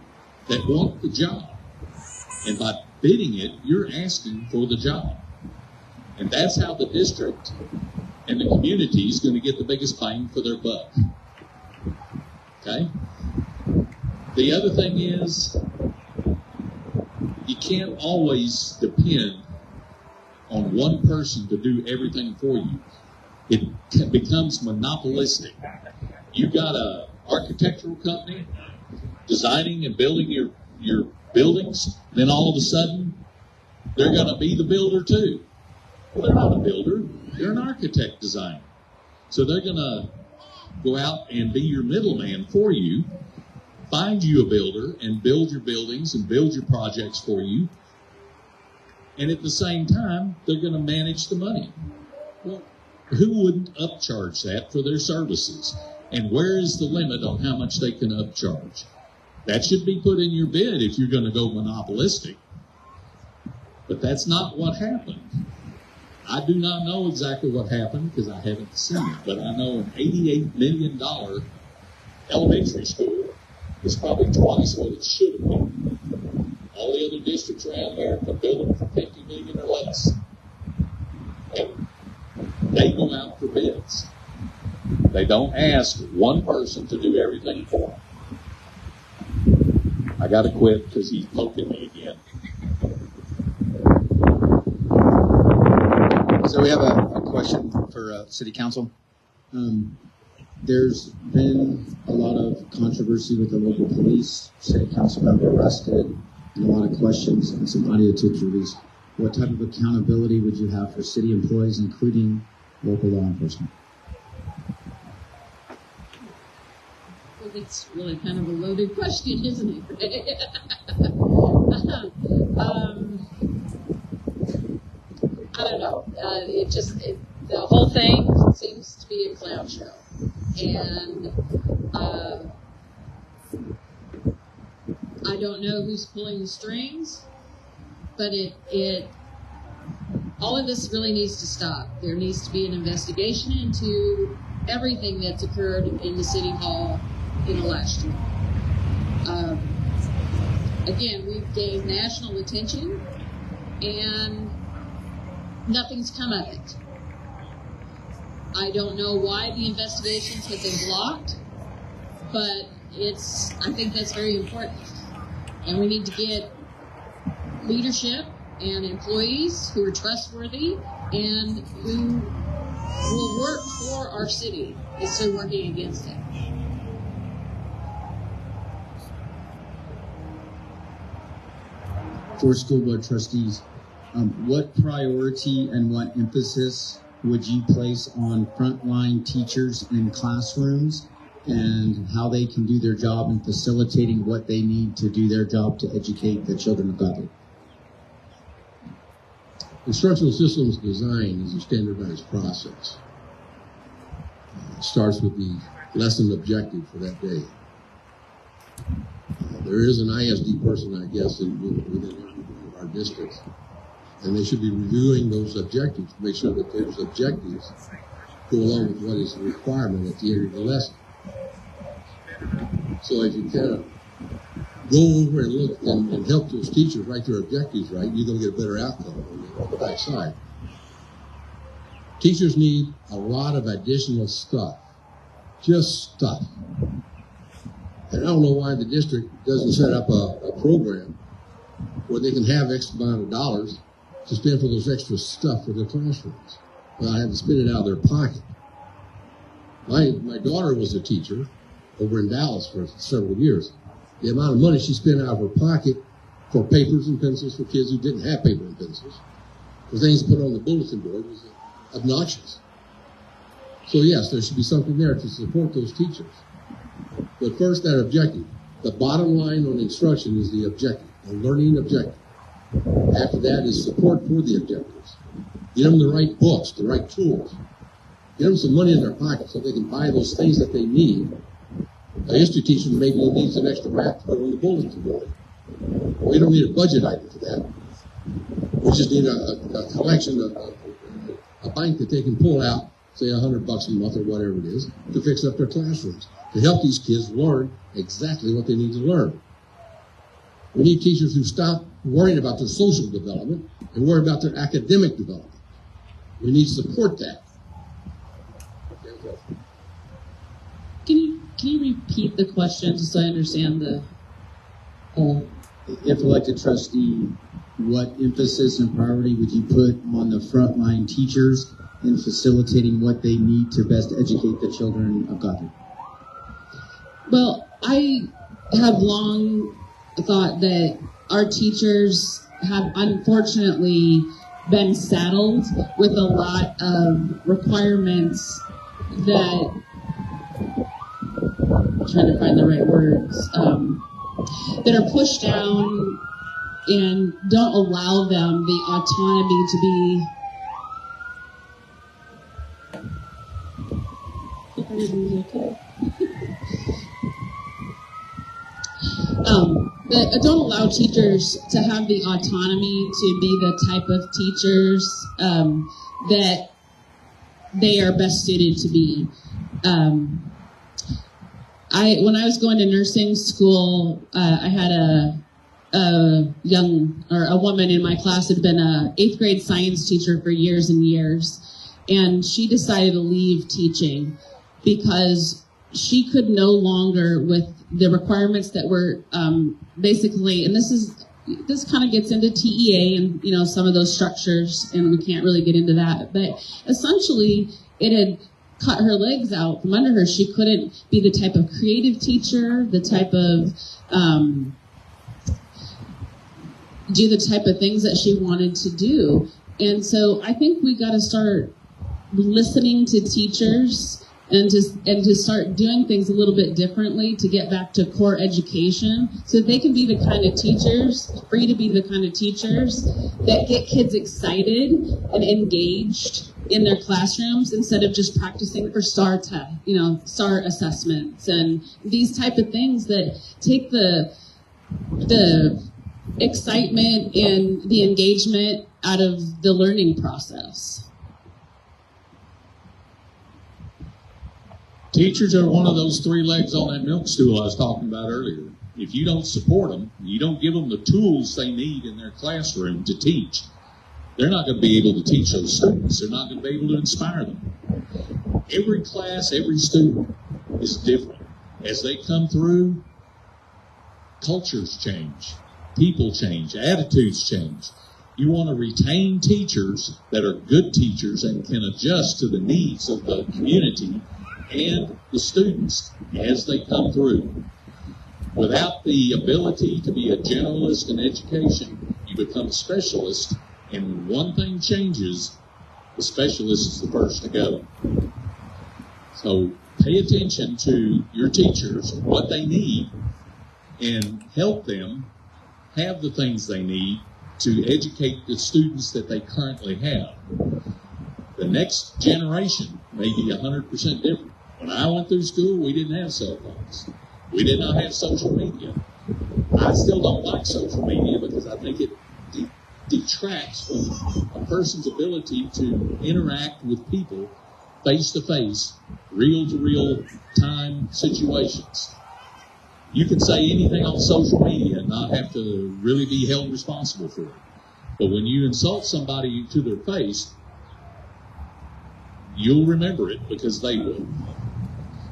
[SPEAKER 5] that want the job. And by bidding it, you're asking for the job. And that's how the district and the community is going to get the biggest bang for their buck. Okay? The other thing is, you can't always depend on one person to do everything for you. It becomes monopolistic. You got an architectural company designing and building your buildings, then all of a sudden, they're going to be the builder too. Well, they're not a builder. They're an architect designer. So they're going to go out and be your middleman for you, find you a builder, and build your buildings and build your projects for you. And at the same time, they're going to manage the money. Well, who wouldn't upcharge that for their services? And where is the limit on how much they can upcharge? That should be put in your bid if you're going to go monopolistic. But that's not what happened. I do not know exactly what happened because I haven't seen it, but I know an $88 million elementary school is probably twice what it should have been. All the other districts around here can build them for $50 million or less. And they go out for bids. They don't ask one person to do everything for them. I got to quit because he's poking me again.
[SPEAKER 3] So we have a question for City Council. There's been a lot of controversy with the local police, City Council member arrested, and a lot of questions and some audio tapes released. What type of accountability would you have for city employees, including local law enforcement?
[SPEAKER 6] Well, it's really kind of a loaded question, isn't it? I don't know. The whole thing seems to be a clown show. And I don't know who's pulling the strings, but all of this really needs to stop. There needs to be an investigation into everything that's occurred in the City Hall in the last year. Again, we've gained national attention, and nothing's come of it. I don't know why the investigations have been blocked, but I think that's very important. And we need to get leadership and employees who are trustworthy and who will work for our city instead of working against it.
[SPEAKER 3] For school board trustees, what priority and what emphasis would you place on frontline teachers in classrooms and how they can do their job in facilitating what they need to do their job to educate the children of Godley?
[SPEAKER 1] Instructional systems design is a standardized process. It starts with the lesson objective for that day. There is an ISD person, I guess, within our districts, and they should be reviewing those objectives to make sure that those objectives go along with what is the requirement at the end of the lesson. So if you kind of go over and look and help those teachers write their objectives right, you're going to get a better outcome on the back side. Teachers need a lot of additional stuff, just stuff. And I don't know why the district doesn't set up a program where they can have X amount of dollars to spend for those extra stuff for their classrooms without having to spend it out of their pocket. My daughter was a teacher over in Dallas for several years. The amount of money she spent out of her pocket for papers and pencils for kids who didn't have paper and pencils, for things put on the bulletin board, was obnoxious. So yes, there should be something there to support those teachers. But first, that objective. The bottom line on instruction is the objective, the learning objective. After that is support for the objectives. Get them the right books, the right tools. Get them some money in their pocket so they can buy those things that they need. A history teacher maybe needs an extra map to put on the bulletin board. We don't need a budget item for that. We just need a collection, a bank that they can pull out, say $100 a month or whatever it is, to fix up their classrooms, to help these kids learn exactly what they need to learn. We need teachers who stop worrying about their social development and worry about their academic development. We need to support that.
[SPEAKER 2] Can you repeat the question just so I understand the whole?
[SPEAKER 3] If elected trustee, what emphasis and priority would you put on the frontline teachers in facilitating what they need to best educate the children of Godley?
[SPEAKER 2] Well, I have long thought that our teachers have unfortunately been saddled with a lot of requirements that, I'm trying to find the right words, that are pushed down and don't allow them the autonomy to be that don't allow teachers to have the autonomy to be the type of teachers that they are best suited to be. When I was going to nursing school, I had a woman in my class had been a 8th grade science teacher for years and years, and she decided to leave teaching because she could no longer, with the requirements that were basically, and this kind of gets into TEA and some of those structures, and we can't really get into that, but essentially it had cut her legs out from under her. She couldn't be the type of creative teacher, the type of do the type of things that she wanted to do. And so I think we got to start listening to teachers and to start doing things a little bit differently to get back to core education so that they can be the kind of teachers, free to be the kind of teachers that get kids excited and engaged in their classrooms instead of just practicing for STAR assessments and these type of things that take the excitement and the engagement out of the learning process.
[SPEAKER 5] Teachers are one of those 3 legs on that milk stool I was talking about earlier. If you don't support them, you don't give them the tools they need in their classroom to teach, they're not going to be able to teach those students. They're not going to be able to inspire them. Every class, every student is different. As they come through, cultures change, people change, attitudes change. You want to retain teachers that are good teachers and can adjust to the needs of the community and the students as they come through. Without the ability to be a generalist in education, you become a specialist, and when one thing changes, the specialist is the first to go. So pay attention to your teachers, what they need, and help them have the things they need to educate the students that they currently have. The next generation may be 100% different. When I went through school, we didn't have cell phones. We did not have social media. I still don't like social media because I think it detracts from a person's ability to interact with people face-to-face, real-to-real time situations. You can say anything on social media and not have to really be held responsible for it. But when you insult somebody to their face, you'll remember it because they will.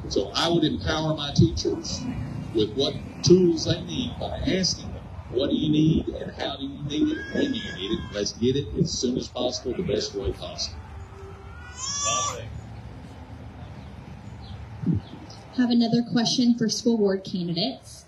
[SPEAKER 5] So I would empower my teachers with what tools they need by asking them, what do you need and how do you need it, when do you need it? Let's get it as soon as possible, the best way possible.
[SPEAKER 4] Have another question for school board candidates.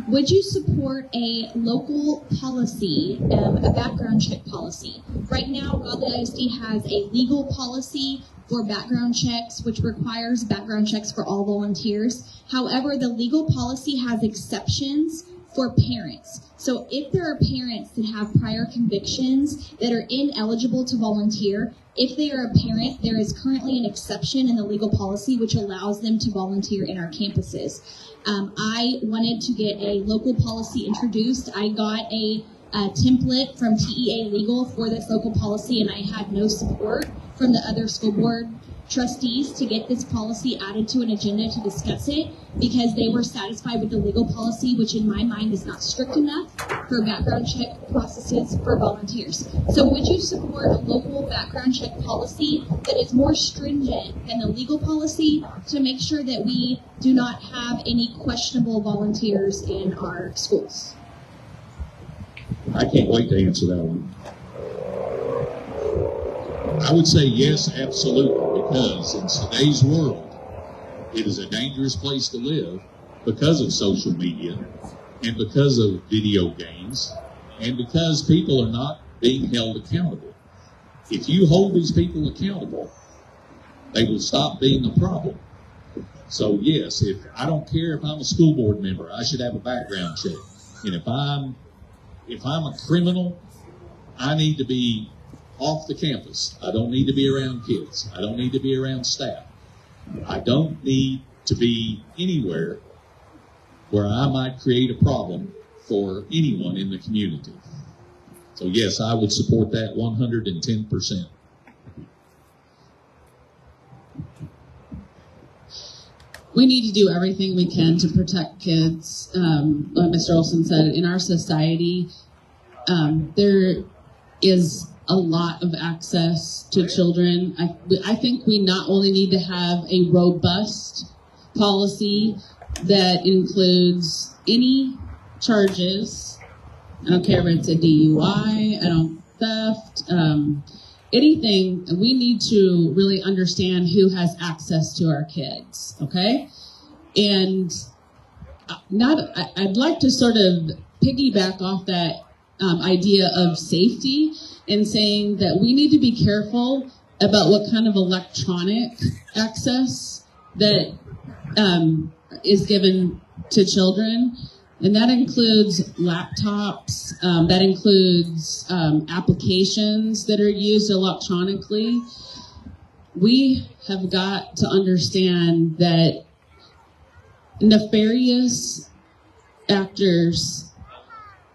[SPEAKER 4] Would you support a local policy, a background check policy? Right now, Godley ISD has a legal policy for background checks, which requires background checks for all volunteers. However, the legal policy has exceptions for parents. So if there are parents that have prior convictions that are ineligible to volunteer, if they are a parent, there is currently an exception in the legal policy which allows them to volunteer in our campuses. I wanted to get a local policy introduced. I got a template from TEA Legal for this local policy, and I had no support from the other school board trustees to get this policy added to an agenda to discuss it, because they were satisfied with the legal policy, which in my mind is not strict enough for background check processes for volunteers. So would you support a local background check policy that is more stringent than the legal policy to make sure that we do not have any questionable volunteers in our schools?
[SPEAKER 5] I can't wait to answer that one. I would say yes, absolutely, because in today's world, it is a dangerous place to live because of social media and because of video games and because people are not being held accountable. If you hold these people accountable, they will stop being a problem. So yes, I don't care if I'm a school board member, I should have a background check. And if I'm a criminal, I need to be off the campus. I don't need to be around kids. I don't need to be around staff. I don't need to be anywhere where I might create a problem for anyone in the community. So yes, I would support that 110%.
[SPEAKER 2] We need to do everything we can to protect kids. Like Mr. Olson said, in our society, there is a lot of access to children. I think we not only need to have a robust policy that includes any charges. I don't care if it's a DUI, theft, anything. We need to really understand who has access to our kids, okay? And I'd like to sort of piggyback off that idea of safety and saying that we need to be careful about what kind of electronic access that is given to children. And that includes laptops, that includes applications that are used electronically. We have got to understand that nefarious actors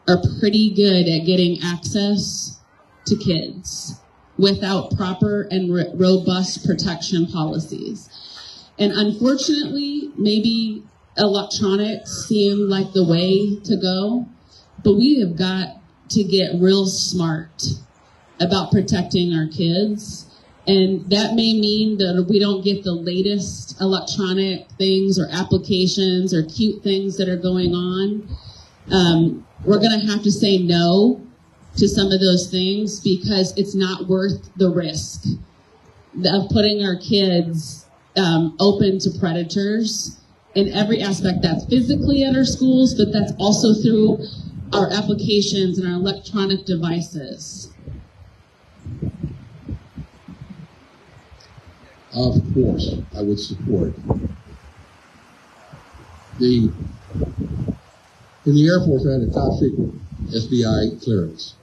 [SPEAKER 2] are pretty good at getting access to kids without proper and robust protection policies. And unfortunately, maybe electronics seem like the way to go, but we have got to get real smart about protecting our kids. And that may mean that we don't get the latest electronic things or applications or cute things that are going on. We're going to have to say no to some of those things because it's not worth the risk of putting our kids open to predators in every aspect. That's physically at our schools, but that's also through our applications and our electronic devices.
[SPEAKER 1] Of course, I would support. In the Air Force, I had a top secret SBI clearance.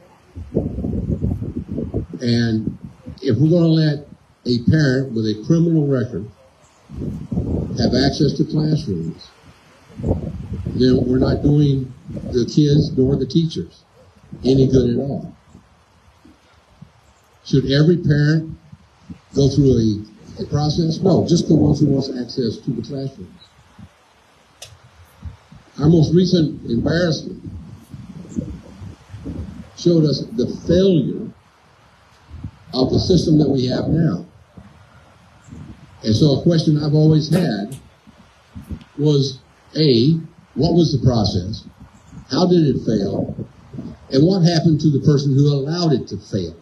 [SPEAKER 1] And if we're going to let a parent with a criminal record have access to classrooms, then we're not doing the kids nor the teachers any good at all. Should every parent go through a process? No, just the ones who wants access to the classrooms. Our most recent embarrassment showed us the failure of the system that we have now. And so a question I've always had was, A, what was the process? How did it fail? And what happened to the person who allowed it to fail?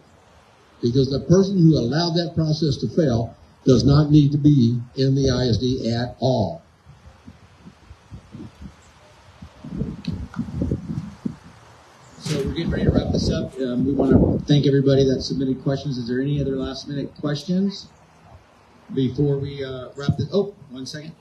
[SPEAKER 1] Because the person who allowed that process to fail does not need to be in the ISD at all.
[SPEAKER 3] So we're getting ready to wrap this up. We want to thank everybody that submitted questions. Is there any other last minute questions before we wrap this? Oh, 1 second.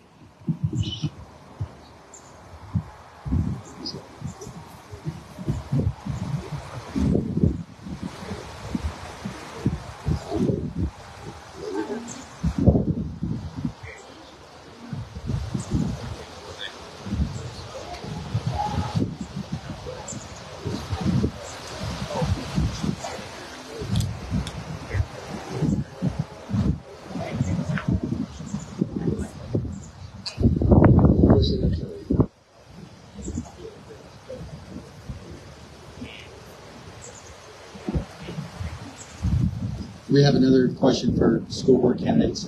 [SPEAKER 3] We have another question for school board candidates.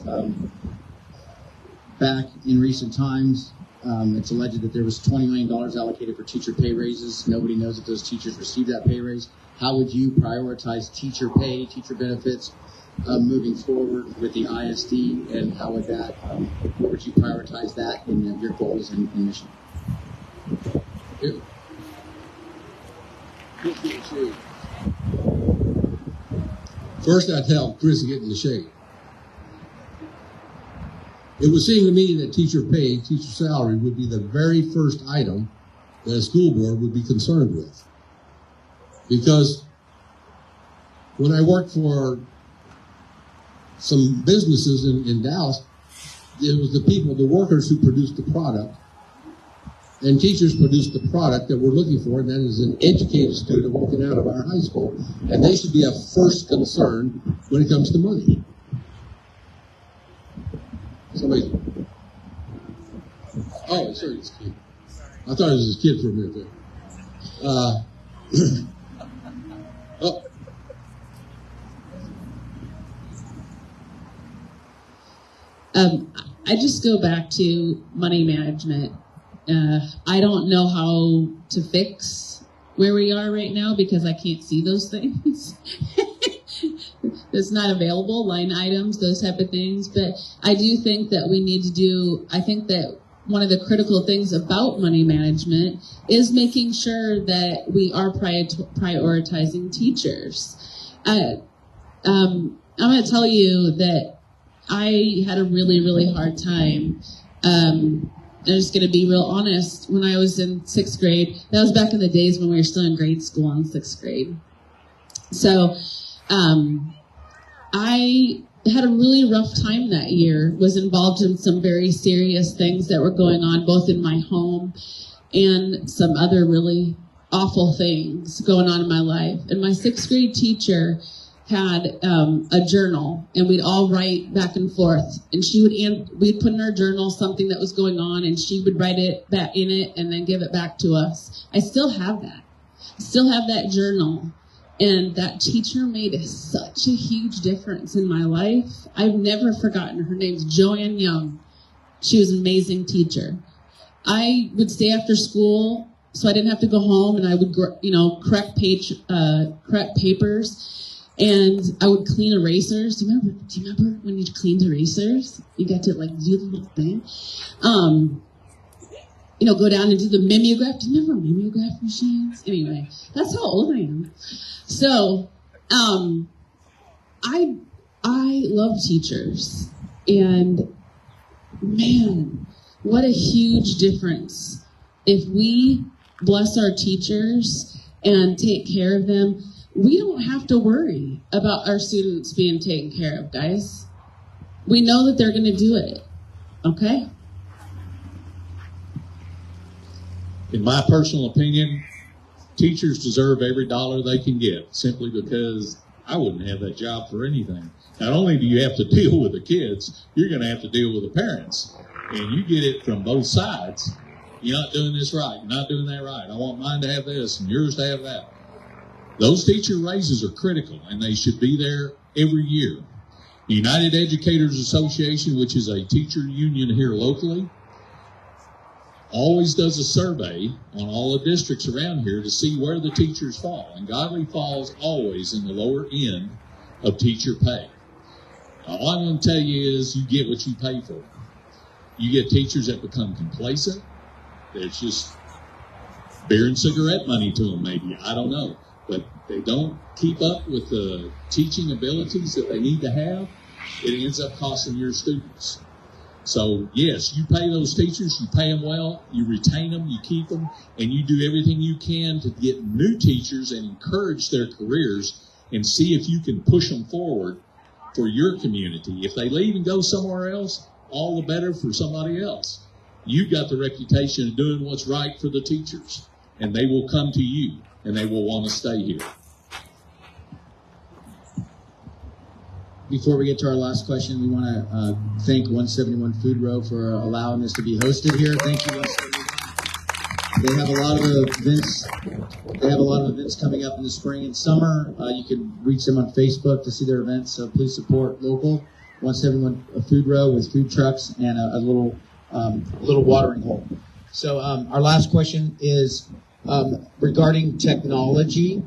[SPEAKER 3] Back in recent times, it's alleged that there was $20 million allocated for teacher pay raises. Nobody knows if those teachers received that pay raise. How would you prioritize teacher pay, teacher benefits, moving forward with the ISD, and how would that, what would you prioritize that in your goals and mission?
[SPEAKER 1] First, I tell Chris to get in the shade. It would seem to me that teacher pay, teacher salary would be the very first item that a school board would be concerned with. Because when I worked for some businesses in Dallas, it was the people, the workers who produced the product, and teachers produced the product that we're looking for, and that is an educated student walking out of our high school. And they should be a first concern when it comes to money. Somebody. Oh, sorry, it's a kid. I thought it was his kid for a minute there. Oh.
[SPEAKER 2] I just go back to money management. I don't know how to fix where we are right now because I can't see those things. It's not available, line items, those type of things. But I do think that we need to do, I think that one of the critical things about money management is making sure that we are prioritizing teachers. I'm going to tell you that I had a really, really hard time. I'm just going to be real honest. When I was in 6th grade, that was back in the days when we were still in grade school in 6th grade. So I had a really rough time that year, was involved in some very serious things that were going on both in my home and some other really awful things going on in my life. And my 6th grade teacher had a journal, and we'd all write back and forth. And we'd put in our journal something that was going on, and she would write it back in it and then give it back to us. I still have that. Still have that journal. And that teacher made such a huge difference in my life. I've never forgotten her. Her name's Joanne Young. She was an amazing teacher. I would stay after school, so I didn't have to go home, and I would, correct papers. And I would clean erasers. Do you remember when you cleaned erasers? You got to do the little thing. Go down and do the mimeograph. Do you remember mimeograph machines? Anyway, that's how old I am. So, I love teachers, and man, what a huge difference if we bless our teachers and take care of them. We don't have to worry about our students being taken care of, guys. We know that they're going to do it, okay?
[SPEAKER 5] In my personal opinion, teachers deserve every dollar they can get simply because I wouldn't have that job for anything. Not only do you have to deal with the kids, you're going to have to deal with the parents. And you get it from both sides. You're not doing this right. You're not doing that right. I want mine to have this and yours to have that. Those teacher raises are critical, and they should be there every year. The United Educators Association, which is a teacher union here locally, always does a survey on all the districts around here to see where the teachers fall. And Godley falls always in the lower end of teacher pay. Now, all I'm going to tell you is you get what you pay for. You get teachers that become complacent. There's just beer and cigarette money to them, maybe. I don't know. But they don't keep up with the teaching abilities that they need to have. It ends up costing your students. So, yes, you pay those teachers, you pay them well, you retain them, you keep them, and you do everything you can to get new teachers and encourage their careers and see if you can push them forward for your community. If they leave and go somewhere else, all the better for somebody else. You've got the reputation of doing what's right for the teachers, and they will come to you, and they will want to stay here.
[SPEAKER 3] Before we get to our last question, we want to thank 171 Food Row for allowing us to be hosted here. Thank you, 171. They have a lot of events. They have a lot of events coming up in the spring and summer. You can reach them on Facebook to see their events. So please support local. 171 a food row with food trucks and a little watering hole. So our last question is regarding technology.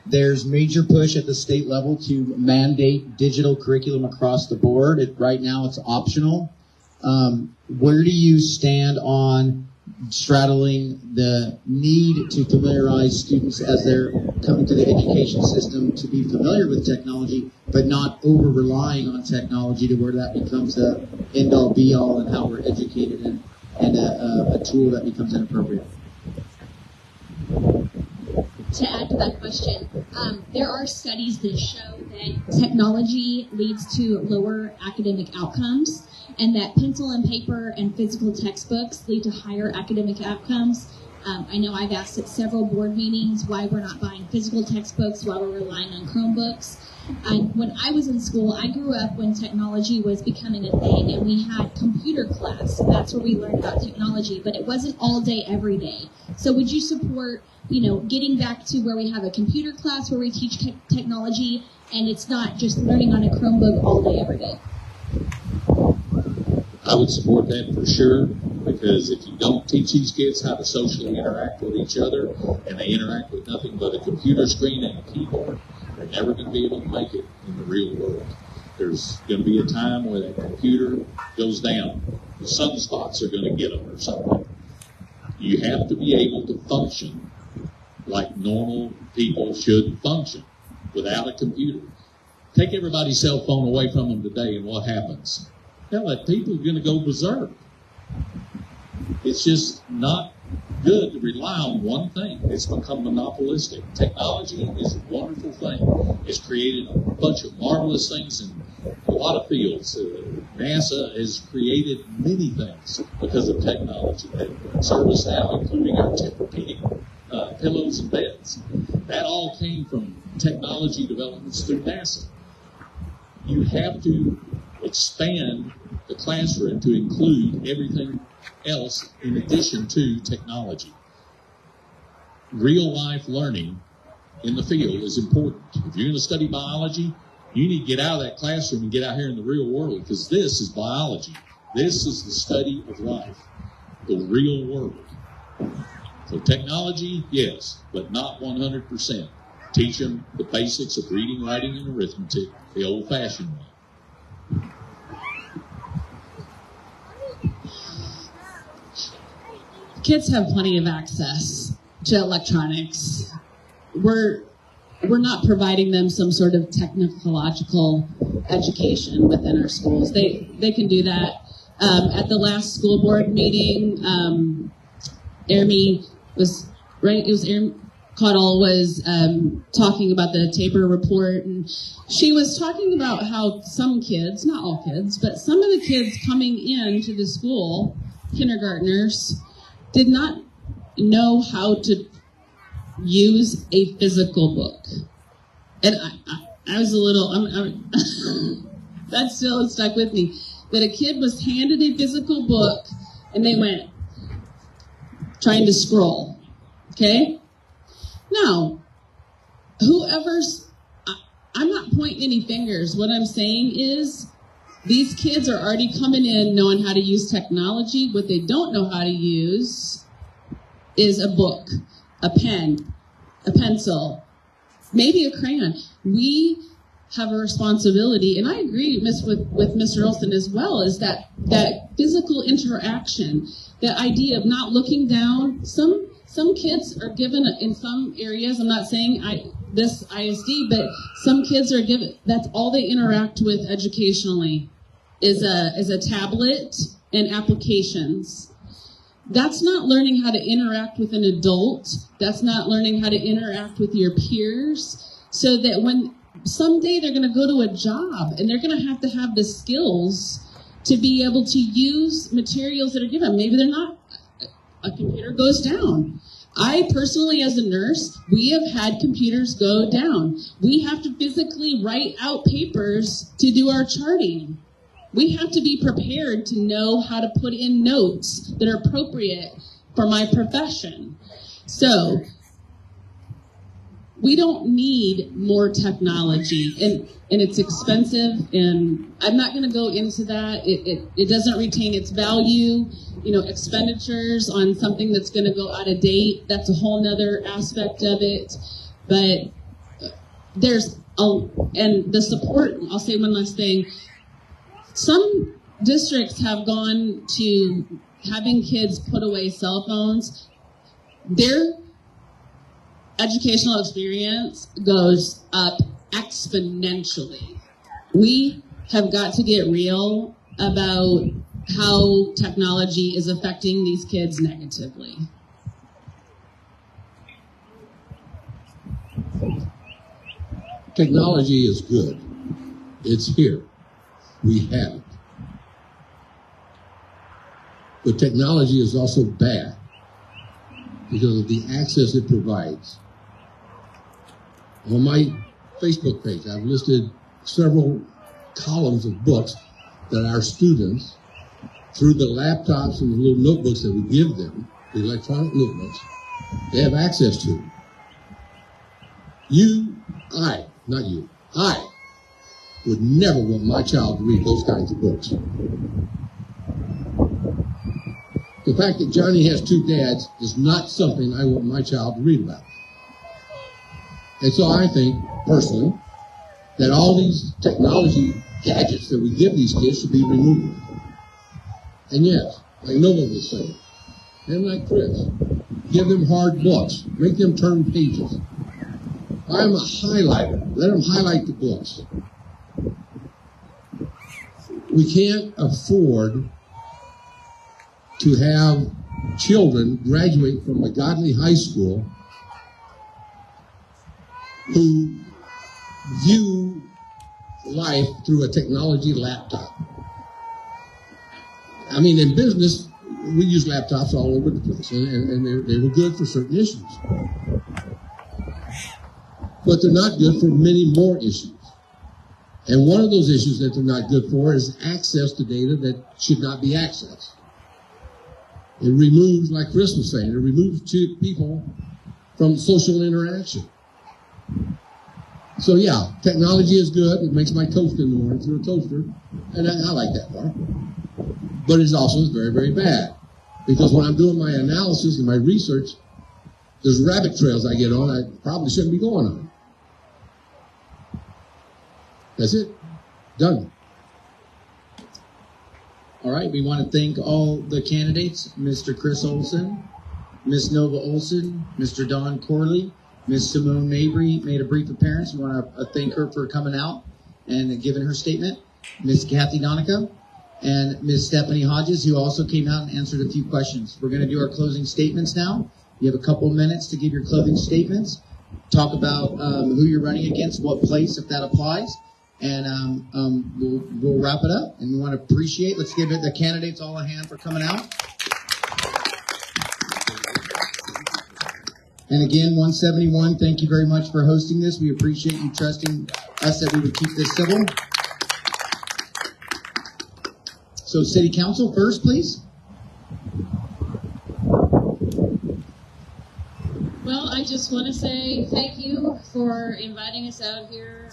[SPEAKER 3] There's major push at the state level to mandate digital curriculum across the board. Right now it's optional. Where do you stand on straddling the need to familiarize students as they're coming to the education system to be familiar with technology, but not over-relying on technology to where that becomes the end-all, be-all, and how we're educated and a tool that becomes inappropriate?
[SPEAKER 4] To add to that question, there are studies that show that technology leads to lower academic outcomes, and that pencil and paper and physical textbooks lead to higher academic outcomes. I know I've asked at several board meetings why we're not buying physical textbooks, why we're relying on Chromebooks. When I was in school, I grew up when technology was becoming a thing, and we had computer class. That's where we learned about technology, but it wasn't all day, every day. So would you support, getting back to where we have a computer class where we teach technology, and it's not just learning on a Chromebook all day, every day?
[SPEAKER 5] I would support that for sure, because if you don't teach these kids how to socially interact with each other, and they interact with nothing but a computer screen and a keyboard, they're never going to be able to make it in the real world. There's going to be a time where that computer goes down. The sunspots are going to get them or something. You have to be able to function like normal people should function without a computer. Take everybody's cell phone away from them today, and what happens? Hell, that people are going to go berserk. It's just not good to rely on one thing. It's become monopolistic. Technology is a wonderful thing. It's created a bunch of marvelous things in a lot of fields. NASA has created many things because of technology that serve us now, including our Tempur-Pedic pillows and beds. That all came from technology developments through NASA. You have to expand the classroom to include everything else in addition to technology. Real life learning in the field is important. If you're going to study biology, you need to get out of that classroom and get out here in the real world, because this is biology. This is the study of life, the real world. So technology, yes, but not 100%. Teach them the basics of reading, writing, and arithmetic the old-fashioned way.
[SPEAKER 2] Kids have plenty of access to electronics. We're not providing them some sort of technological education within our schools. They can do that. At the last school board meeting, Amy was right. It was Amy Cottle was talking about the Tabor report, and she was talking about how some kids, not all kids, but some of the kids coming into the school, kindergartners, did not know how to use a physical book. And I was a little, that still stuck with me, that a kid was handed a physical book and they went trying to scroll, okay? Now, I'm not pointing any fingers. What I'm saying is these kids are already coming in knowing how to use technology. What they don't know how to use is a book, a pen, a pencil, maybe a crayon. We have a responsibility, and I agree with Mr. Olson as well, is that physical interaction, that idea of not looking down. Some kids are given, in some areas, I'm not saying this ISD, but some kids are given, that's all they interact with educationally is a tablet and applications. That's not learning how to interact with an adult. That's not learning how to interact with your peers, so that when someday they're going to go to a job and they're going to have the skills to be able to use materials that are given. Maybe they're not, a computer goes down. I personally, as a nurse, we have had computers go down. We have to physically write out papers to do our charting. We have to be prepared to know how to put in notes that are appropriate for my profession. So we don't need more technology, and it's expensive, and I'm not going to go into that. It doesn't retain its value. You know, expenditures on something that's going to go out of date, that's a whole nother aspect of it. But and the support, I'll say one last thing. Some districts have gone to having kids put away cell phones. Their educational experience goes up exponentially. We have got to get real about how technology is affecting these kids negatively.
[SPEAKER 1] Technology is good. It's here. We have it. But technology is also bad because of the access it provides. On my Facebook page, I've listed several columns of books that our students, through the laptops and the little notebooks that we give them, the electronic notebooks, they have access to. I would never want my child to read those kinds of books. The fact that Johnny has two dads is not something I want my child to read about. And so I think, personally, that all these technology gadgets that we give these kids should be removed. And yes, like Nova was saying, and like Chris, give them hard books, make them turn pages. I'm a highlighter. Let them highlight the books. We can't afford to have children graduate from a Godley high school who view life through a technology laptop. I mean, in business, we use laptops all over the place, and they were good for certain issues. But they're not good for many more issues. And one of those issues that they're not good for is access to data that should not be accessed. It removes, like Chris was saying, it removes people from social interaction. So yeah, technology is good. It makes my toast in the morning through a toaster, and I like that part. But it's also very, very bad, because when I'm doing my analysis and my research, there's rabbit trails I get on I probably shouldn't be going on. That's it. Done.
[SPEAKER 3] All right, we want to thank all the candidates, Mr. Chris Olson, Ms. Nova Olson, Mr. Don Corley, Ms. Simone Mabry made a brief appearance. We want to thank her for coming out and giving her statement. Ms. Kathy Donica and Ms. Stephanie Hodges, who also came out and answered a few questions. We're going to do our closing statements now. You have a couple of minutes to give your closing statements. Talk about who you're running against, what place, if that applies. And we'll wrap it up. And we want to appreciate, let's give the candidates all a hand for coming out. And again, 171, thank you very much for hosting this. We appreciate you trusting us that we would keep this civil. So City Council first, please.
[SPEAKER 6] Well, I just want to say thank you for inviting us out here.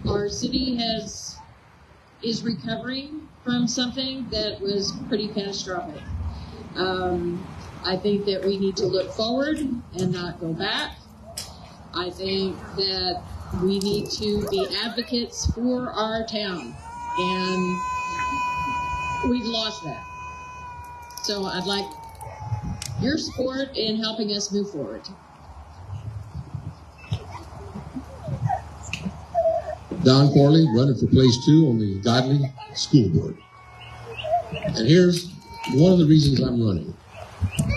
[SPEAKER 6] Our city is recovering from something that was pretty catastrophic. I think that we need to look forward and not go back. I think that we need to be advocates for our town, and we've lost that. So I'd like your support in helping us move forward.
[SPEAKER 1] Don Corley, running for place 2 on the Godley School Board. And here's one of the reasons I'm running.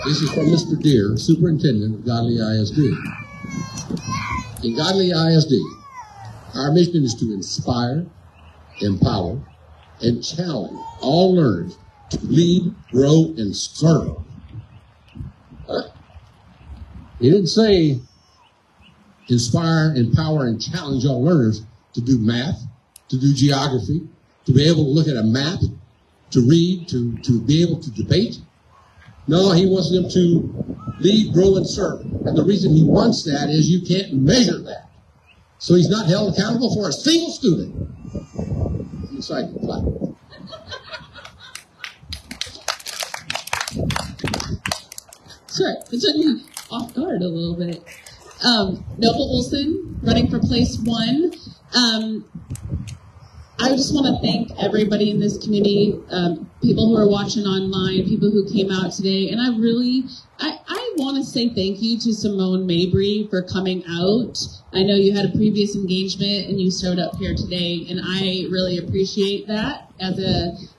[SPEAKER 1] This is from Mr. Deere, Superintendent of Godley ISD. In Godley ISD, our mission is to inspire, empower, and challenge all learners to lead, grow, and serve. He didn't say inspire, empower, and challenge all learners to do math, to do geography, to be able to look at a map, to read, to be able to debate. No, he wants them to lead, grow, and serve. And the reason he wants that is you can't measure that. So he's not held accountable for a single student. I'm excited. Clap.
[SPEAKER 2] Sure, it took me off guard a little bit. Noble Olson, running for place 1. I just want to thank everybody in this community, people who are watching online, people who came out today, and I want to say thank you to Simone Mabry for coming out. I know you had a previous engagement and you showed up here today, and I really appreciate that as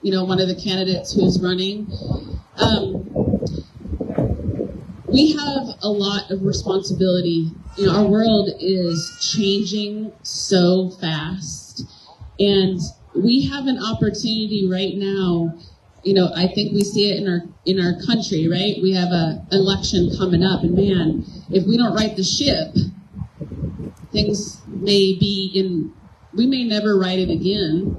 [SPEAKER 2] one of the candidates who's running. We have a lot of responsibility. Our world is changing so fast, and we have an opportunity right now. I think we see it in our country, right? We have an election coming up, and man, if we don't right the ship, things may be we may never right it again.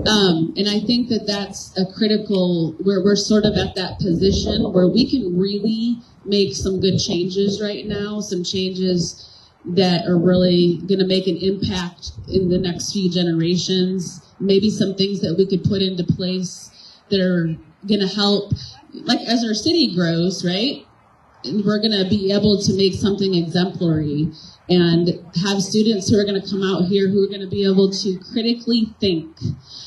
[SPEAKER 2] And I think that's a critical, where we're sort of at that position where we can really make some good changes right now, some changes that are really going to make an impact in the next few generations, maybe some things that we could put into place that are going to help, like as our city grows, right? And we're going to be able to make something exemplary and have students who are going to come out here who are going to be able to critically think.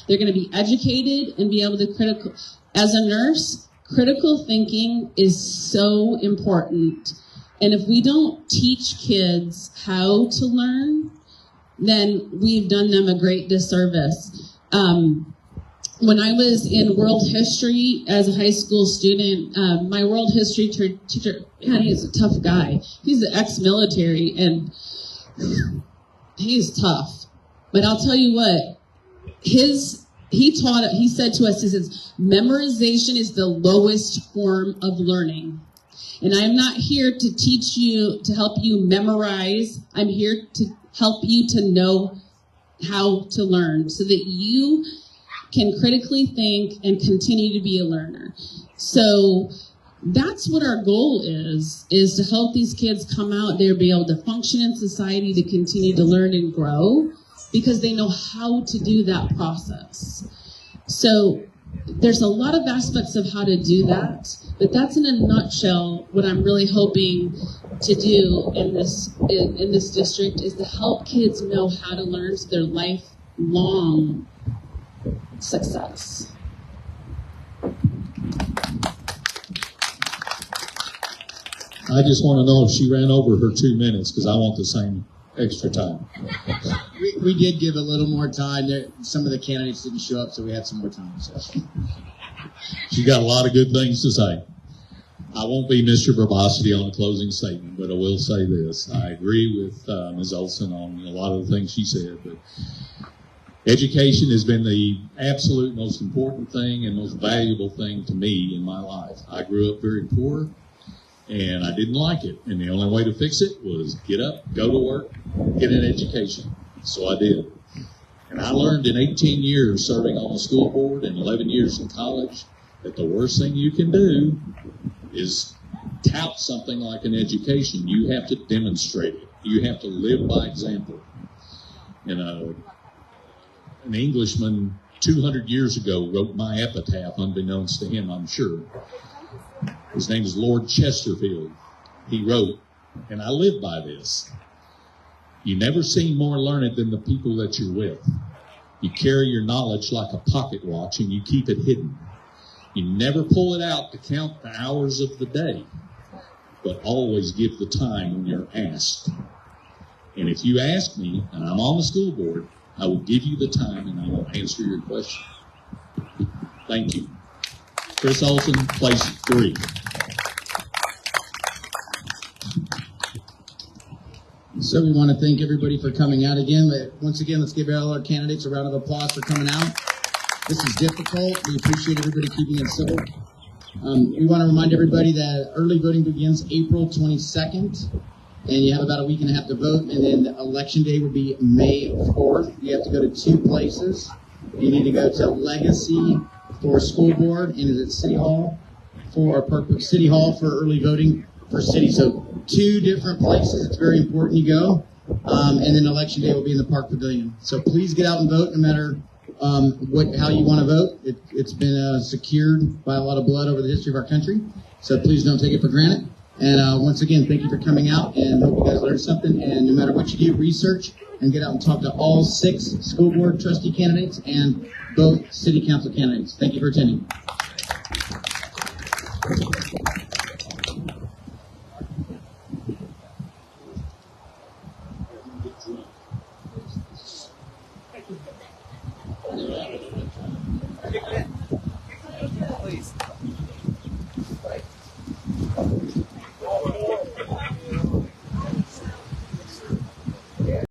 [SPEAKER 2] They're going to be educated and be able to as a nurse, critical thinking is so important. And if we don't teach kids how to learn, then we've done them a great disservice. When I was in world history as a high school student, my world history teacher, man, he's a tough guy. He's ex-military, and he's tough. But I'll tell you what, he said to us, he says, memorization is the lowest form of learning. And I'm not here to teach you, to help you memorize. I'm here to help you to know how to learn so that you can critically think and continue to be a learner. So that's what our goal is to help these kids come out there, be able to function in society, to continue to learn and grow, because they know how to do that process. So there's a lot of aspects of how to do that, but that's in a nutshell what I'm really hoping to do in this district, is to help kids know how to learn so their lifelong success.
[SPEAKER 5] I just want to know if she ran over her 2 minutes, because I want the same extra time.
[SPEAKER 3] We did give a little more time. Some of the candidates didn't show up, so we had some more time. So.
[SPEAKER 5] She got a lot of good things to say. I won't be Mr. Verbosity on the closing statement, but I will say this. I agree with Ms. Olson on a lot of the things she said, but education has been the absolute most important thing and most valuable thing to me in my life. I grew up very poor, and I didn't like it. And the only way to fix it was get up, go to work, get an education. So I did. And I learned in 18 years serving on the school board and 11 years in college that the worst thing you can do is tout something like an education. You have to demonstrate it. You have to live by example. And an Englishman 200 years ago wrote my epitaph, unbeknownst to him, I'm sure. His name is Lord Chesterfield. He wrote, and I live by this: you never seem more learned than the people that you're with. You carry your knowledge like a pocket watch and you keep it hidden. You never pull it out to count the hours of the day, but always give the time when you're asked. And if you ask me, and I'm on the school board, I will give you the time and I will answer your question. Thank you. Chris Olson, place 3.
[SPEAKER 3] So we want to thank everybody for coming out again. Once again, let's give all our candidates a round of applause for coming out. This is difficult. We appreciate everybody keeping it civil. We want to remind everybody that early voting begins April 22nd, and you have about a week and a half to vote, and then election day will be May 4th. You have to go to 2 places. You need to go to Legacy for school board, and is at City Hall for early voting for city. So 2 different places. It's very important you go. And then election day will be in the Park Pavilion. So please get out and vote, no matter how you want to vote. It's been secured by a lot of blood over the history of our country. So please don't take it for granted. And once again, thank you for coming out, and hope you guys learned something. And no matter what you do, research and get out and talk to all 6 school board trustee candidates and both city council candidates. Thank you for attending.